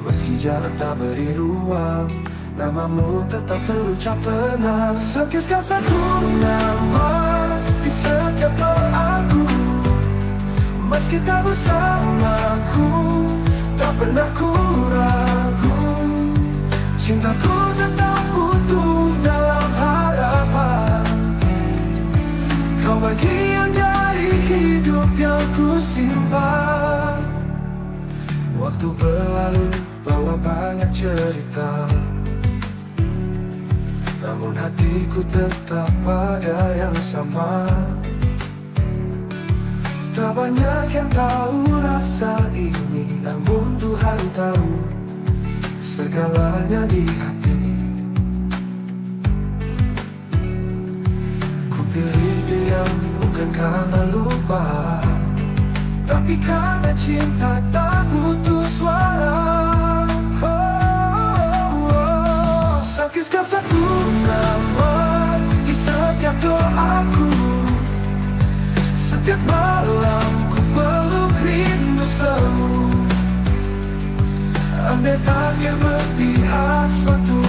Meski jalan tak beri ruang, namamu tetap terucap tenang. Sekiskan satu nama di setiap doaku, meski tak bersamaku, tak pernah ku ragu. Cintaku tetap utuh dalam harapan. Kau bagian dari hidup yang ku simpan. Waktu berlalu bawa banyak cerita, namun hatiku tetap pada yang sama. Tak banyak yang tahu rasa ini, namun Tuhan tahu segalanya di hati. Ku pilih diam bukan karena lupa, tapi karena cinta tak butuh suara. Sakitkan satu nama di setiap doaku, setiap malam ku peluk rindu semu. Andai takdir berpihak, suatu